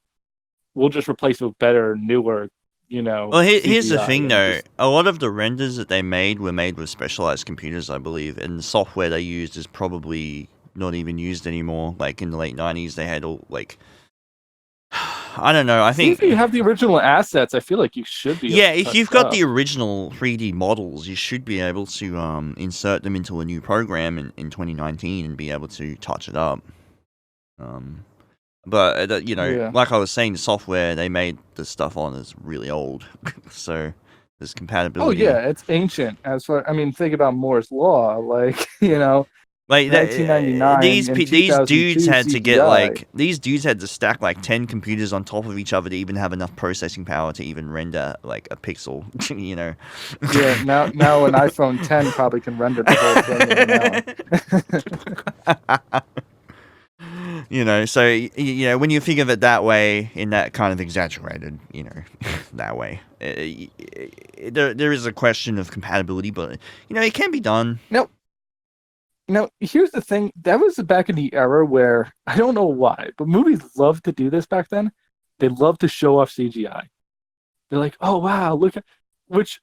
We'll just replace it with better, newer, Well, here's the CGI thing, and though. just- A lot of the renders that they made were made with specialized computers, I believe, and the software they used is probably not even used anymore. Like, in the late 90s, they had all, like... I don't know, I think... if you have the original assets, I feel like you should be Yeah, able to if touch you've it got up. the original 3D models, you should be able to insert them into a new program in 2019 and be able to touch it up. But, Yeah. like I was saying, the software they made the stuff on is really old. So, there's Oh compatibility. yeah, it's ancient. Think about Moore's law. Like, Like 1999 these and dudes had 2002 to get CGI. these dudes had to stack like 10 computers on top of each other to even have enough processing power to even render like a pixel. Yeah, now an iPhone 10 probably can render the whole thing in an hour. So when you think of it that way, in that kind of exaggerated, that way, there is a question of compatibility, but it can be done. Now, here's the thing. That was back in the era where, I don't know why, but movies loved to do this back then. They loved to show off CGI. They're like, oh, wow, look at... Which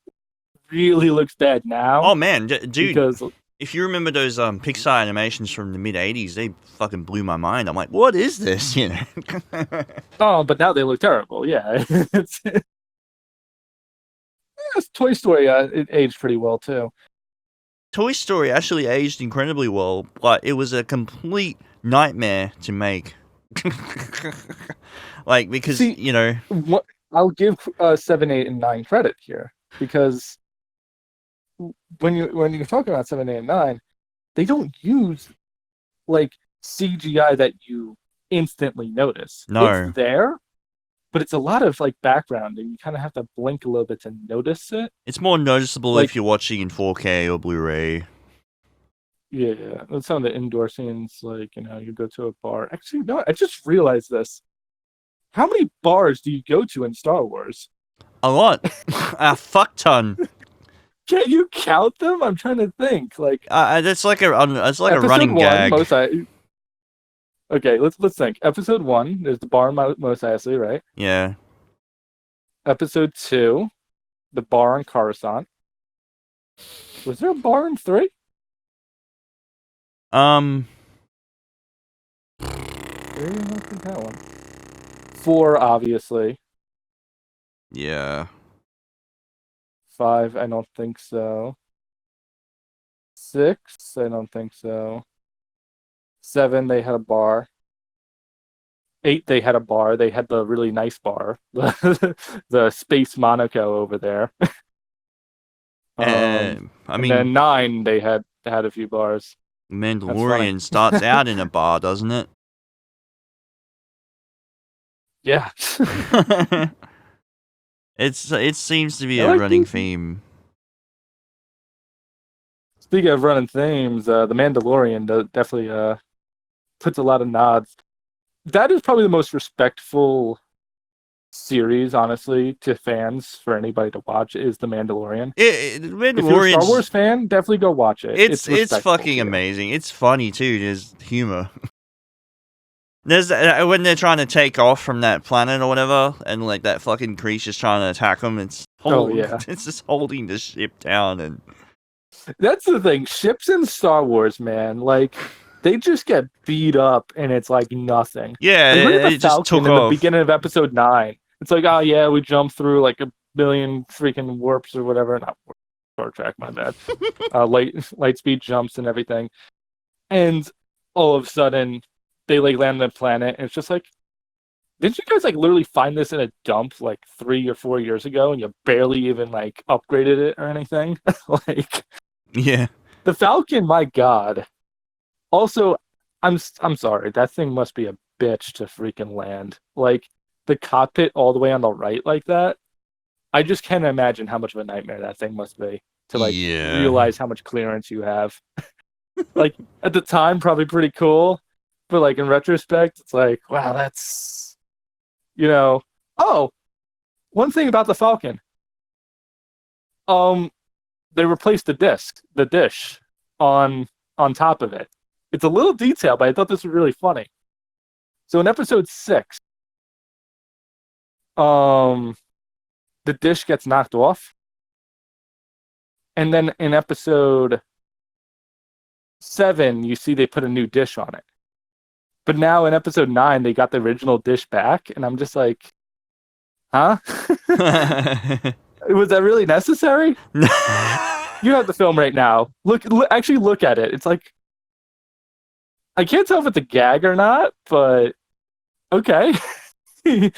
really looks bad now. Oh, man, dude. Because... If you remember those Pixar animations from the mid-'80s, they fucking blew my mind. I'm like, what is this? Oh, but now they look terrible. Yeah. Toy Story, it aged pretty well, too. Toy Story actually aged incredibly well, but it was a complete nightmare to make. Like, because, See, what I'll give 7, 8, and 9 credit here, because when you're talking about 7, 8, and 9, they don't use like CGI that you instantly notice. No. It's there, but it's a lot of like background, and you kind of have to blink a little bit to notice it. It's more noticeable Like- if you're watching in 4K or Blu-ray. Yeah, and some of the indoor scenes, like you go to a bar. Actually, no, I just realized this. How many bars do you go to in Star Wars? A lot. A fuck ton. Can you count them? I'm trying to think. Like That's like a running Episode 1, gag. Okay, let's think. Episode 1, there's the bar in Mos Eisley, right? Yeah. Episode 2, the bar in Coruscant. Was there a bar in 3? 3, I don't think that one. 4, obviously. Yeah. 5, I don't think so. 6, I don't think so. 7, they had a bar. 8, they had a bar. They had the really nice bar, the Space Monaco over there. I and mean, then 9, they had a few bars. Mandalorian starts out in a bar, doesn't it? Yeah. It seems to be I a like running these- theme. Speaking of running themes, the Mandalorian definitely puts a lot of nods. That is probably the most respectful series, honestly, to fans for anybody to watch is The Mandalorian. If you're a Star Mandalorian's Wars fan, definitely go watch it. it's respectful fucking too. amazing. It's funny too. There's humor. There's when they're trying to take off from that planet or whatever, and like that fucking creature's trying to attack them. It's yeah. it's just holding the ship down, and That's the thing. Ships in Star Wars, man. Like, they just get beat up, and it's like nothing. Yeah, Like, look at it the just took Falcon in the off. beginning of episode 9. It's like, oh yeah, we jumped through like a billion freaking warps or whatever. Not Star Trek, my bad. Light speed jumps and everything, and all of a sudden they like land on the planet, and it's just like, didn't you guys like literally find this in a dump like 3 or 4 years ago, and you barely even like upgraded it or anything? Like Yeah. the Falcon, my God. Also, I'm sorry, that thing must be a bitch to freaking land. Like the cockpit all the way on the right like that. I just can't imagine how much of a nightmare that thing must be to like Yeah. realize how much clearance you have. Like at the time, probably pretty cool, but like in retrospect, it's like, wow, that's, you know. Oh, one thing about the Falcon. They replaced the dish on top of it. It's a little detail, but I thought this was really funny. So in episode 6, the dish gets knocked off, and then in episode 7, you see they put a new dish on it. But now in episode 9, they got the original dish back, and I'm just like, huh? Was that really necessary? You have the film right now. Actually look at it. It's like, I can't tell if it's a gag or not, but okay. You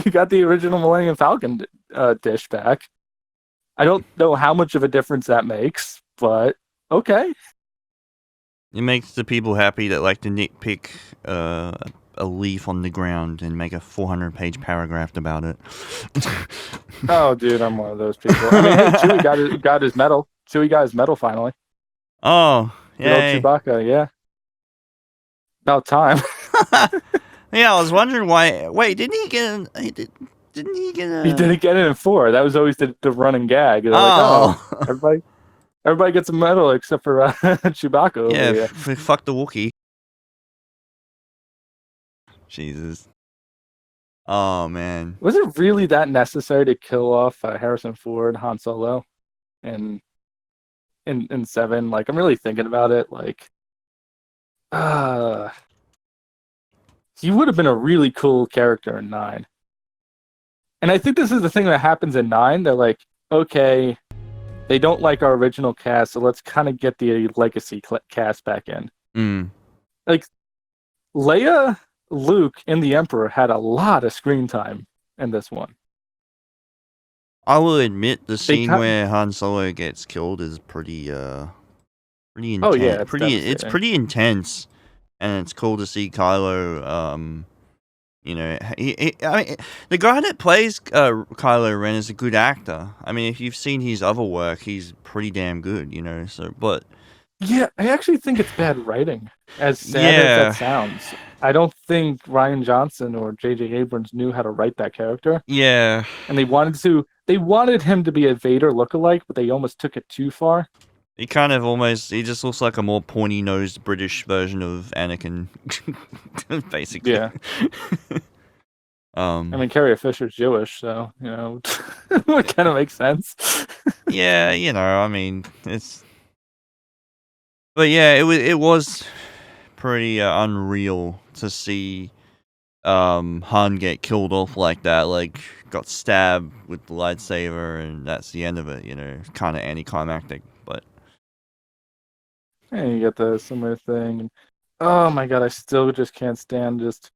got the original Millennium Falcon dish back. I don't know how much of a difference that makes, but okay. It makes the people happy that like to nitpick a leaf on the ground and make a 400-page paragraph about it. Oh, dude, I'm one of those people. I mean, hey, Chewie got his medal. Chewie got his medal finally. Oh, yeah. Chewbacca, yeah. About time. Yeah, I was wondering why. Wait, didn't he get? Didn't he get a? He didn't get it in 4. That was always the running gag. They're like, oh, everybody gets a medal except for Chewbacca. Yeah, fuck the Wookiee. Jesus. Oh man. Was it really that necessary to kill off Harrison Ford, Han Solo, in 7? Like, I'm really thinking about it. Like, he would have been a really cool character in 9. And I think this is the thing that happens in 9. They're like, okay, they don't like our original cast, so let's kind of get the legacy cast back in. Like, Leia, Luke, and the Emperor had a lot of screen time in this one. I will admit the scene where Han Solo gets killed is pretty intense. Oh yeah, it's pretty intense, and it's cool to see Kylo. You know, I mean, the guy that plays Kylo Ren is a good actor. I mean, if you've seen his other work, he's pretty damn good. You know, so but. Yeah, I actually think it's bad writing. As sad as that sounds, I don't think Rian Johnson or J.J. Abrams knew how to write that character. Yeah, and they wanted him to be a Vader lookalike, but they almost took it too far. He just looks like a more pointy-nosed British version of Anakin, basically. Yeah. I mean, Carrie Fisher's Jewish, so, you know, it kind of makes sense. Yeah, you know, I mean, it's... But yeah, it was pretty unreal to see Han get killed off like that, like, got stabbed with the lightsaber, and that's the end of it, you know, kind of anticlimactic, but... And you get the similar thing. And, oh my god, I still just can't stand just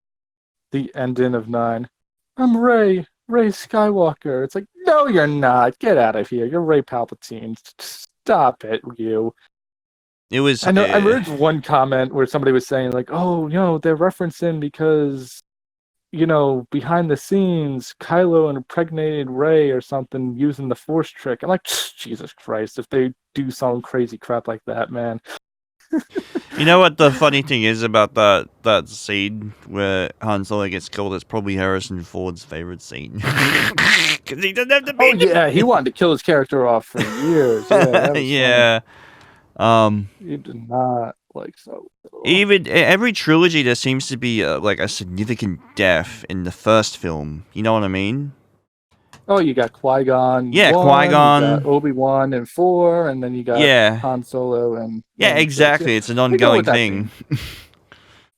the ending of 9. I'm Rey Skywalker. It's like, no, you're not. Get out of here. You're Rey Palpatine. Stop it, you. It was. I know. I read one comment where somebody was saying like, "Oh, you know, they're referencing because, you know, behind the scenes, Kylo impregnated Rey or something using the Force trick." I'm like, Jesus Christ! If they do some crazy crap like that, man. You know what the funny thing is about that scene where Han Solo gets killed? It's probably Harrison Ford's favorite scene because he doesn't have to be. Oh yeah, he wanted to kill his character off for years. Yeah. Yeah. He did not like so. Even every trilogy, there seems to be like a significant death in the first film. You know what I mean? Oh, you got Qui-Gon. Yeah, 1, Qui-Gon. You got Obi-Wan and 4, and then you got Yeah. Han Solo and Yeah, 1 and 6. exactly. Yeah. It's an I go ongoing with that thing. theme.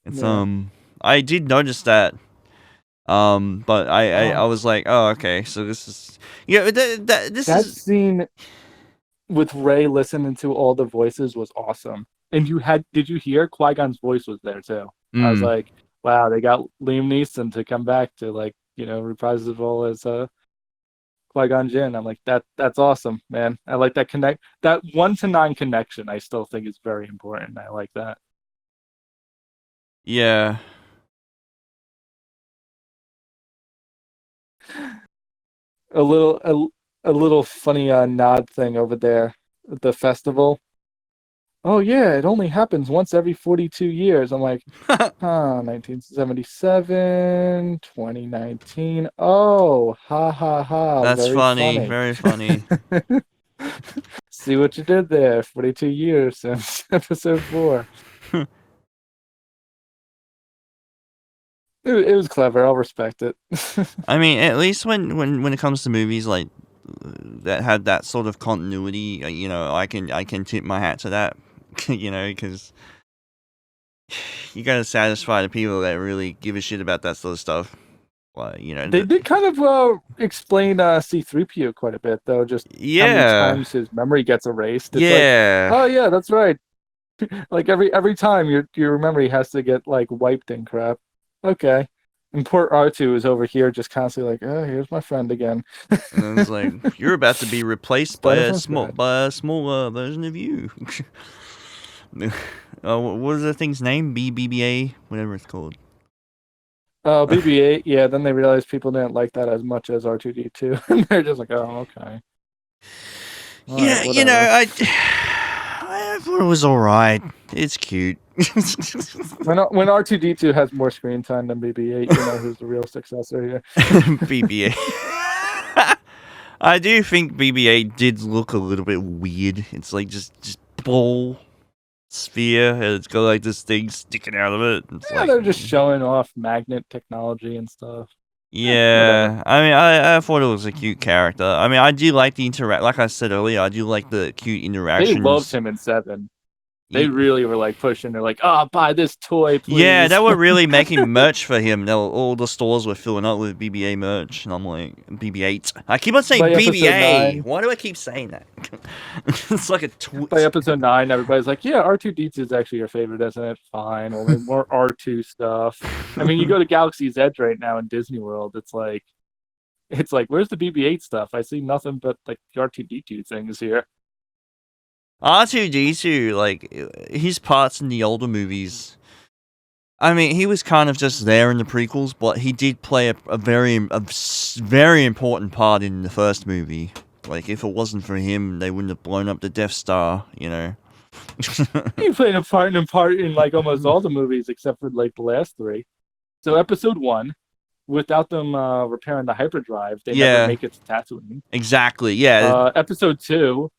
It's Yeah. I did notice that. But I was like, oh, okay. So this is That scene with Rey listening to all the voices was awesome. And did you hear Qui-Gon's voice was there too? I was like, wow, they got Liam Neeson to come back to reprise his role as Qui-Gon Jinn. I'm like, that's awesome, man. I like that that 1 to 9 connection. I still think is very important. I like that. Yeah. A little funny nod thing over there at the festival. Oh yeah, it only happens once every 42 years. I'm like, 1977, 2019. Oh, ha ha ha. That's very funny. Very funny. See what you did there. 42 years since episode 4. It was clever. I'll respect it. I mean, at least when it comes to movies like that had that sort of continuity, I can tip my hat to that, because you gotta satisfy the people that really give a shit about that sort of stuff. Well, They did kind of explain C-3PO quite a bit, though. Just how many times his memory gets erased. It's yeah. Like, oh yeah, that's right. Like every time your memory has to get like wiped and crap. Okay. And poor R2 is over here just constantly like, oh, here's my friend again. And it's like, you're about to be replaced by a smaller version of you. What is the thing's name? BBA, whatever it's called. Oh, BB-8. Yeah. Then they realized people didn't like that as much as R2D2, and they're just like, oh, okay. All Yeah, right, I thought it was all right. It's cute. when R2D2 has more screen time than BB-8, you know who's the real successor here. BB-8. I do think BB-8 did look a little bit weird. It's like just ball sphere, and it's got like this thing sticking out of it. It's they're just showing off magnet technology and stuff. Yeah, I mean, I thought it was a cute character. I mean, I do like the like I said earlier, I do like the cute interactions. They loved him in 7. They really were like pushing. They're like, "Oh, buy this toy, please." Yeah, they were really making merch for him. All the stores were filling up with BB-8 merch, and I'm like, BB-8. I keep on saying BB-8. Why do I keep saying that? It's like a twist. By episode 9, everybody's like, "Yeah, R2D2 is actually your favorite, isn't it?" Fine, only more R2 stuff. I mean, you go to Galaxy's Edge right now in Disney World. It's like, where's the BB-8 stuff? I see nothing but like the R2D2 things here. R2D2, like, his parts in the older movies, I mean, he was kind of just there in the prequels, but he did play a very important part in the first movie. Like, if it wasn't for him, they wouldn't have blown up the Death Star, He played a part in like almost all the movies except for like the last 3. So episode 1, without them repairing the hyperdrive, they never make it to Tatooine. Exactly, yeah. Episode 2,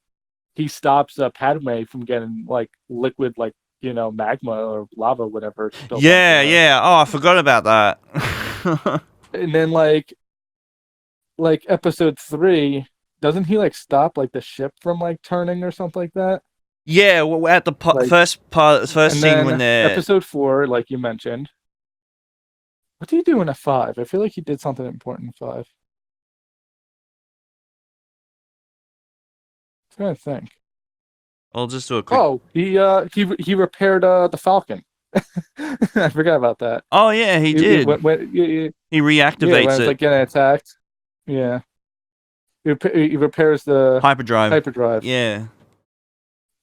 he stops Padme from getting like liquid, like, magma or lava, whatever. Yeah. Oh, I forgot about that. And then like episode 3, doesn't he like stop like the ship from like turning or something like that? Yeah, well, at the first scene when they're episode 4, like you mentioned. What do you do in a 5? I feel like he did something important in 5. I'm trying to think. I'll just do a quick. Oh, he repaired the Falcon. I forgot about that. Oh yeah, he did. He reactivates when it's like getting attacked. Yeah. He repairs the hyperdrive. Yeah.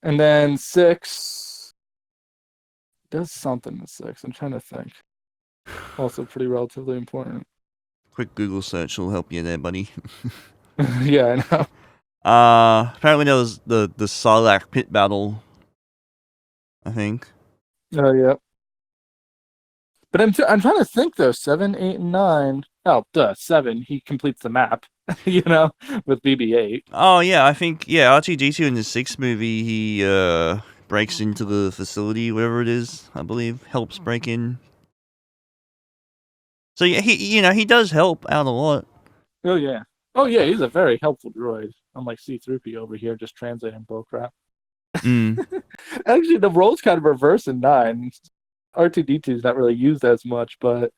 And then 6 does something in 6. I'm trying to think. Also pretty relatively important. Quick Google search will help you there, buddy. Yeah, I know. Apparently there was the Sarlacc pit battle, I think. Oh, yeah. But I'm trying to think, though. 7, 8, and 9. Oh, 7. He completes the map, with BB-8. Oh, yeah, I think, R2D2 in the 6th movie, he breaks into the facility, whatever it is, I believe, helps break in. So, yeah, he does help out a lot. Oh, yeah. Oh yeah, he's a very helpful droid. Unlike C-3PO over here, just translating bullcrap. Mm. Actually, the role's kind of reversed in 9. R2-D2 is not really used as much, but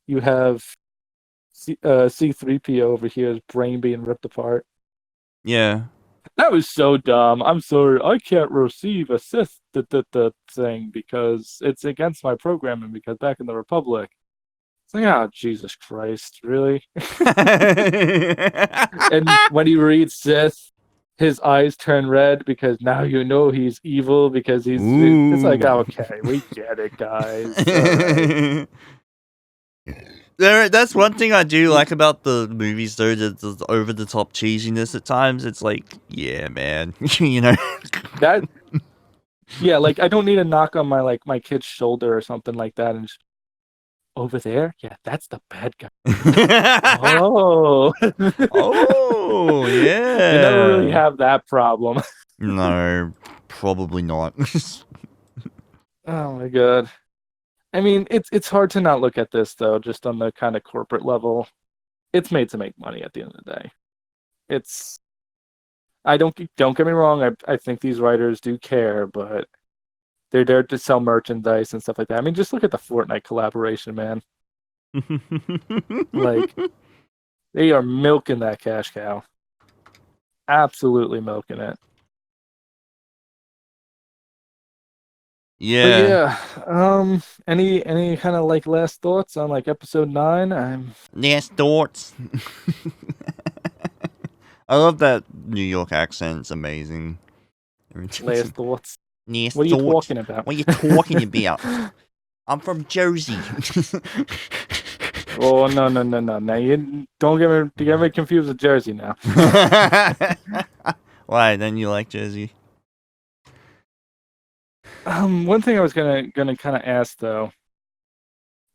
you have C-3PO over here's brain being ripped apart. Yeah. That was so dumb. I'm sorry, I can't receive a Sith thing because it's against my programming because back in the Republic. It's like, oh, Jesus Christ, really? And when he reads Sith, his eyes turn red because now you know he's evil because he's. It's like, okay, we get it, guys. All right. That's one thing I do like about the movies, though, the over-the-top cheesiness at times. It's like, yeah, man, you know. That. Yeah, like I don't need a knock on my kid's shoulder or something like that, and just, over there, yeah, that's the bad guy. Oh, Oh, yeah. You never really have that problem. No, probably not. Oh my god. I mean, it's hard to not look at this though, just on the kind of corporate level. It's made to make money at the end of the day. I don't get me wrong, I think these writers do care, but they're there to sell merchandise and stuff like that. I mean, just look at the Fortnite collaboration, man. Like, they are milking that cash cow. Absolutely milking it. Yeah. But yeah. Any kind of like last thoughts on like episode 9? Last thoughts. I love that New York accent. It's amazing. Last thoughts. Last What are you thoughts. talking about? What are you talking about? I'm from Jersey. Oh no! Now you don't get me confused with Jersey now. Why? Then you like Jersey? One thing I was gonna kind of ask though.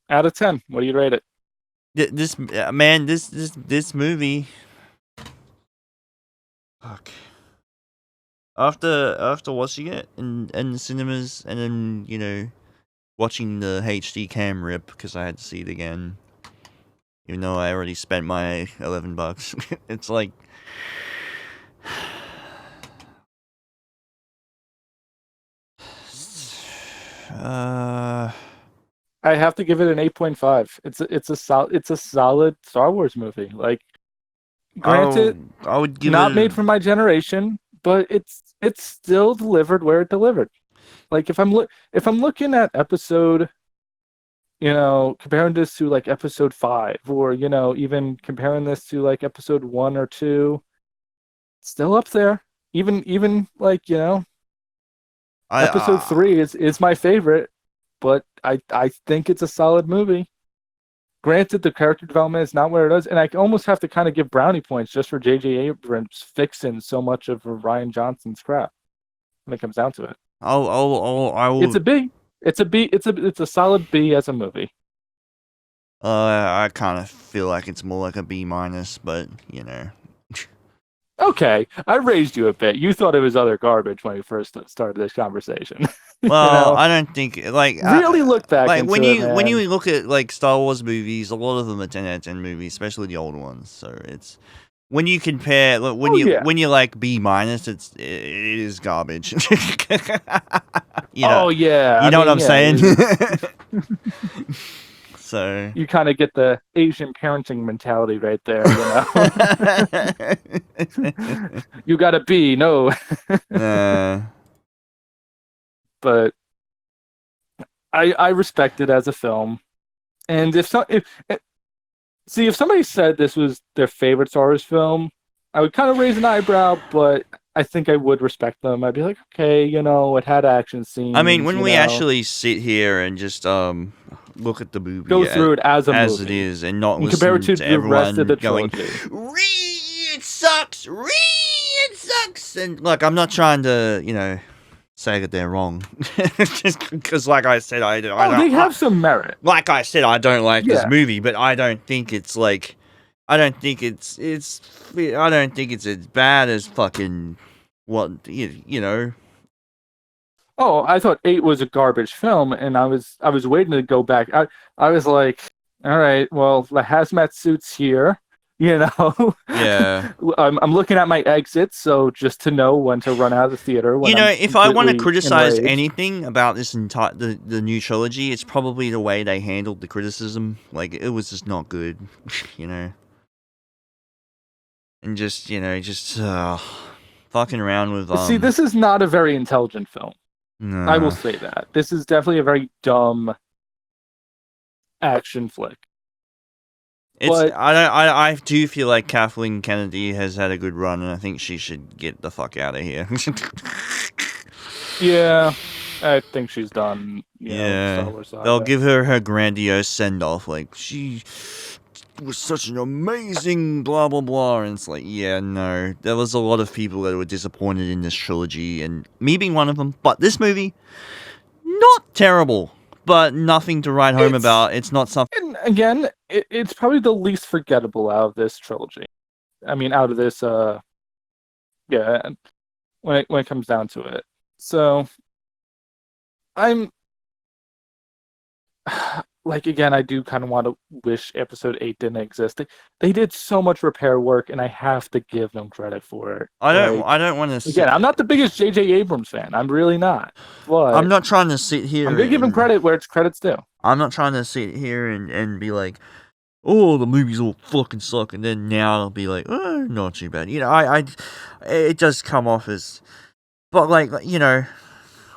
Out of 10, what do you rate it? This movie. Fuck. After watching it in the cinemas and then watching the HD cam rip because I had to see it again, even though I already spent my $11. It's like. I have to give it an 8.5. It's a solid Star Wars movie. Like, granted, I would give not it made for my generation, but it's still delivered where it delivered. Like if I'm looking at episode, comparing this to like episode 5, or even comparing this to like episode 1 or 2, still up there. Even like episode 3 is my favorite, but I think it's a solid movie. Granted, the character development is not where it is, and I almost have to kind of give brownie points just for J.J. Abrams fixing so much of Ryan Johnson's crap when it comes down to it. I will. It's a B. It's a B. It's a solid B as a movie. I kind of feel like it's more like a B minus, but Okay, I raised you a bit. You thought it was other garbage when we first started this conversation. Well, I don't think really look back. Like into when it, you look at like Star Wars movies, a lot of them are 10 out of 10 movies, especially the older ones. So it's when you compare when you like B minus, it is garbage. Oh yeah, you know what I'm saying. So you kind of get the Asian parenting mentality right there, You gotta be no. But I respect it as a film, and if somebody said this was their favorite Star Wars film, I would kind of raise an eyebrow, but I think I would respect them. I'd be like, okay, it had action scenes. I mean, when we actually sit here and just look at the movie, go through it as movie. It is, and not and listen compare it to the everyone rest of the going, it sucks, it sucks, and look, I'm not trying to, say that they're wrong, just because, like I said, I don't. They have some merit. Like I said, I don't like this movie, but I don't think it's like, I don't think it's as bad as fucking what Oh, I thought 8 was a garbage film, and I was waiting to go back. I was like, all right, well, the hazmat suit's here. You know, Yeah. I'm looking at my exits, so just to know when to run out of the theater. When You know, I'm if I want to completely criticize enraged. anything about this entire the new trilogy, it's probably the way they handled the criticism. Like, it was just not good, you know. And just, you know, just fucking around with See, this is not a very intelligent film. no. I will say that. This is definitely a very dumb action flick. It's But- I do feel like Kathleen Kennedy has had a good run, and I think she should get the fuck out of here. Yeah, I think she's done. Yeah. Star Wars They'll saga. give her grandiose send off, like she was such an amazing blah blah blah, and it's like, yeah, no, there was a lot of people that were disappointed in this trilogy, and me being one of them. But this movie, not terrible, but nothing to write home about. It's not something. And again, it's probably the least forgettable out of this trilogy. I mean, out of this, yeah, when it comes down to it. So, I'm like, again, I do kind of want to wish Episode 8 didn't exist. They did so much repair work, and I have to give them credit for it. I don't want to. Again, I'm not the biggest J.J. Abrams fan. I'm really not. But I'm not trying to sit here. I'm gonna give him credit where it's credit's due. I'm not trying to sit here and be like, oh, the movies all fucking suck, and then now I'll be like, oh, not too bad. You know, it does come off as, but like, you know,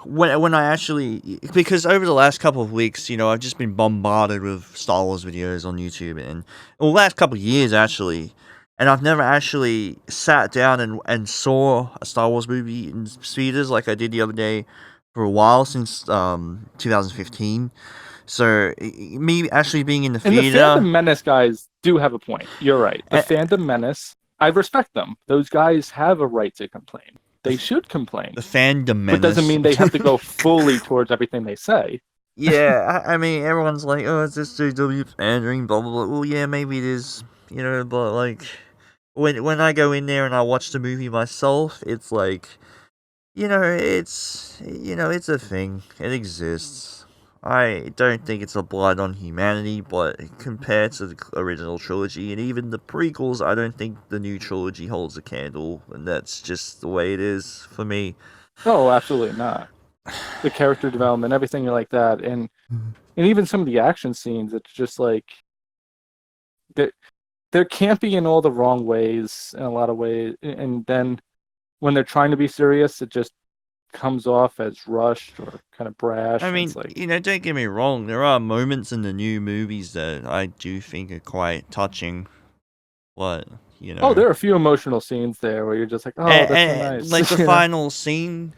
when I actually, because over the last couple of weeks, you know, I've just been bombarded with Star Wars videos on YouTube, and well, last couple of years actually, and I've never actually sat down and saw a Star Wars movie in theaters like I did the other day for a while, since 2015. So me actually being in the And the theater, Phantom Menace guys do have a point. You're right. The Uh, Phantom Menace, I respect them. Those guys have a right to complain. They should complain. the fandom menace. But doesn't mean they have to go fully towards everything they say. Yeah, I mean, everyone's like, oh, it's just JW pandering, blah blah blah. Well, yeah, maybe it is, you know, but like, when I go in there and I watch the movie myself, it's like, you know, it's a thing. It exists. I don't think it's a blight on humanity, but compared to the original trilogy and even the prequels, I don't think the new trilogy holds a candle, and that's just the way it is for me. Oh, absolutely not. The character development, everything like that, and even some of the action scenes, it's just like they're campy in all the wrong ways in a lot of ways, and then when they're trying to be serious, it just comes off as rushed or kind of brash. I mean, It's like, you know, don't get me wrong, there are moments in the new movies that I do think are quite touching. What, you know? oh, there are a few emotional scenes there where you're just like, oh, that's so nice. Like the You know? final scene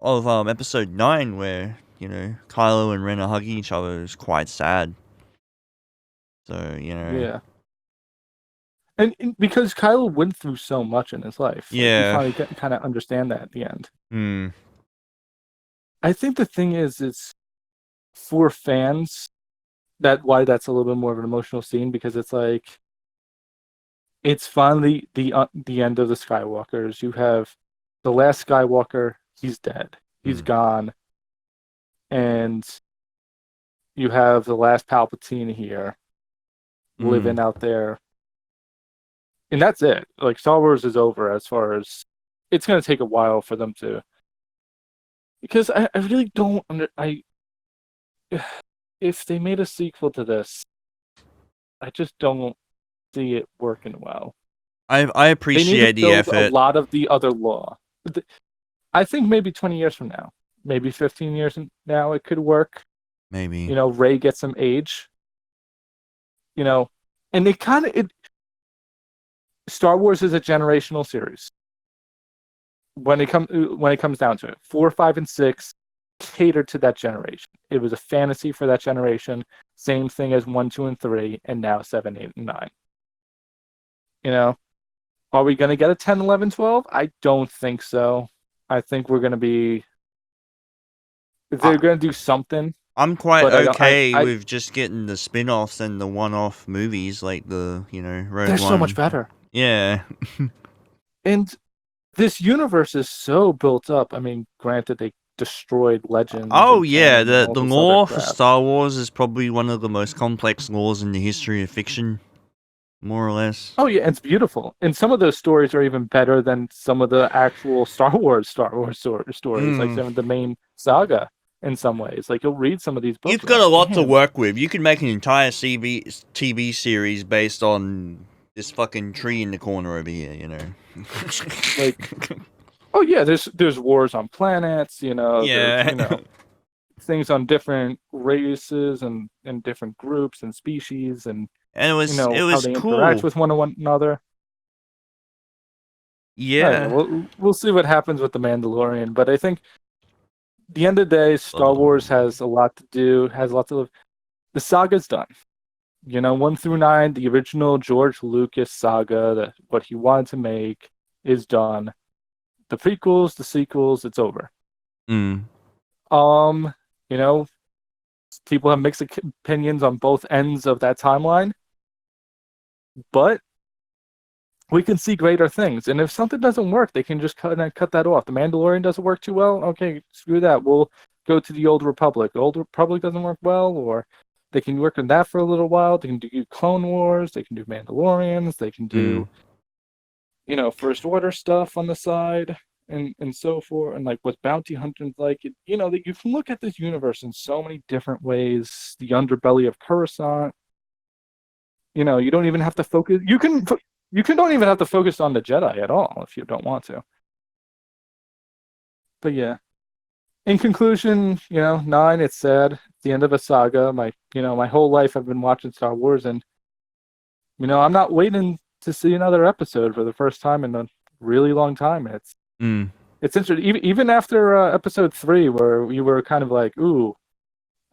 of episode 9 where, you know, Kylo and Ren are hugging each other is quite sad. So, you know. Yeah. And because Kylo went through so much in his life, Yeah. you finally kind of understand that at the end. Hmm. I think the thing is, it's for fans why that's a little bit more of an emotional scene, because it's like it's finally the end of the Skywalkers. You have the last Skywalker; he's dead, he's gone, and you have the last Palpatine here living out there, and that's it. Like, Star Wars is over as far as it's going to take a while for them to. Because I really don't if they made a sequel to this, I just don't see it working well. I appreciate they the need to build effort. a lot of the other lore. I think maybe 20 years from now, maybe 15 years from now, it could work. Maybe. You know, Rey gets some age. You know, and Star Wars is a generational series. When it comes down to it, 4, 5, and 6 catered to that generation. It was a fantasy for that generation. Same thing as 1, 2, and 3, and now 7, 8, and 9. You know, are we going to get a 10, 11, 12? I don't think so. I think we're going to be. They're going to do something. I'm quite but okay with just getting the spin-offs and the one-off movies, like the, you know, Rogue They're One. so much better. Yeah. And this universe is so built up. I mean, granted, they destroyed Legends. Oh and yeah, canon and the all this lore other for crap. Star Wars is probably one of the most complex lores in the history of fiction. more or less. Oh yeah, it's beautiful, and some of those stories are even better than some of the actual Star Wars stories, like some of the main saga. In some ways, like you'll read some of these books. You've got a lot to "Damn." work with. You can make an entire TV series based on this fucking tree in the corner over here, you know. Like, oh yeah, there's wars on planets, there's, yeah. things on different races and different groups and species, and And it was how they interact cool. with one another. Yeah. We'll see what happens with the Mandalorian, but I think at the end of the day, Star Wars has a lot to do, has lots of. The saga's done. 1 through 9, the original George Lucas saga, what he wanted to make, is done. The prequels, the sequels, it's over. Mm. People have mixed opinions on both ends of that timeline, but we can see greater things. And if something doesn't work, they can just cut that off. The Mandalorian doesn't work too well. Okay, screw that. We'll go to the Old Republic. The Old Republic doesn't work well, or they can work on that for a little while. They can do Clone Wars. They can do Mandalorians. They can do, First Order stuff on the side. And so forth, and like what's bounty hunting like, you can look at this universe in so many different ways. The underbelly of Coruscant. You don't even have to focus. You don't even have to focus on the Jedi at all if you don't want to. But yeah, in conclusion, 9. It's sad. It's the end of a saga. My whole life I've been watching Star Wars, and I'm not waiting to see another episode for the first time in a really long time. It's interesting, even after episode 3, where we were kind of like, ooh,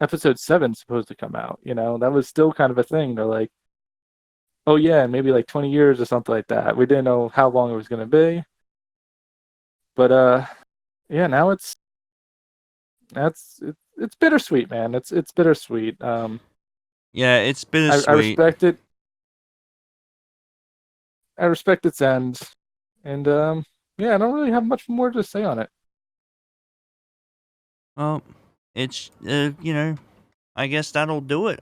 episode 7's supposed to come out. That was still kind of a thing. They're like, oh yeah, maybe like 20 years or something like that. We didn't know how long it was going to be. But yeah, now it's bittersweet, man. It's bittersweet. Yeah, it's bittersweet. I respect it. I respect its end, and yeah, I don't really have much more to say on it. Well, it's I guess that'll do it.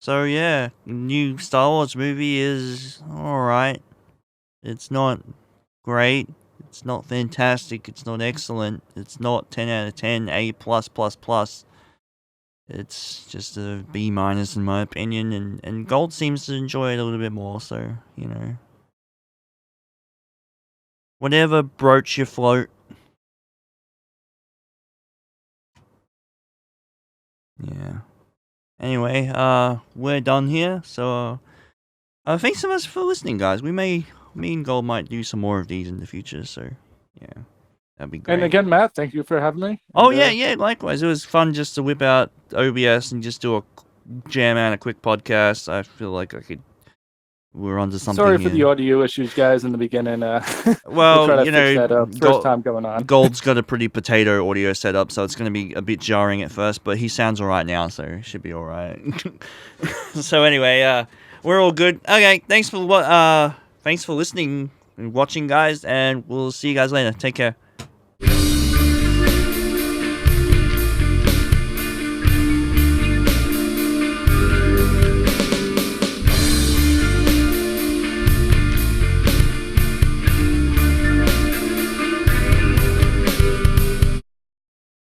So yeah, new Star Wars movie is alright. It's not great. It's not fantastic. It's not excellent. It's not 10 out of 10, A+++. It's just a B- in my opinion, and Gold seems to enjoy it a little bit more, so, whatever broach your float. Yeah. Anyway, we're done here, so thanks so much for listening, guys. Me and Gold might do some more of these in the future, so yeah, that'd be great. And again, Matt, thank you for having me. Oh yeah, likewise. It was fun just to whip out OBS and just do a jam out a quick podcast. I feel like we're onto something. Sorry for the audio issues, guys, in the beginning. Well, we'll try to fix that up. First time going on. Gold's got a pretty potato audio setup, so it's going to be a bit jarring at first, but he sounds all right now, so it should be all right. So anyway, we're all good. Okay, thanks for listening and watching, guys, and we'll see you guys later. Take care.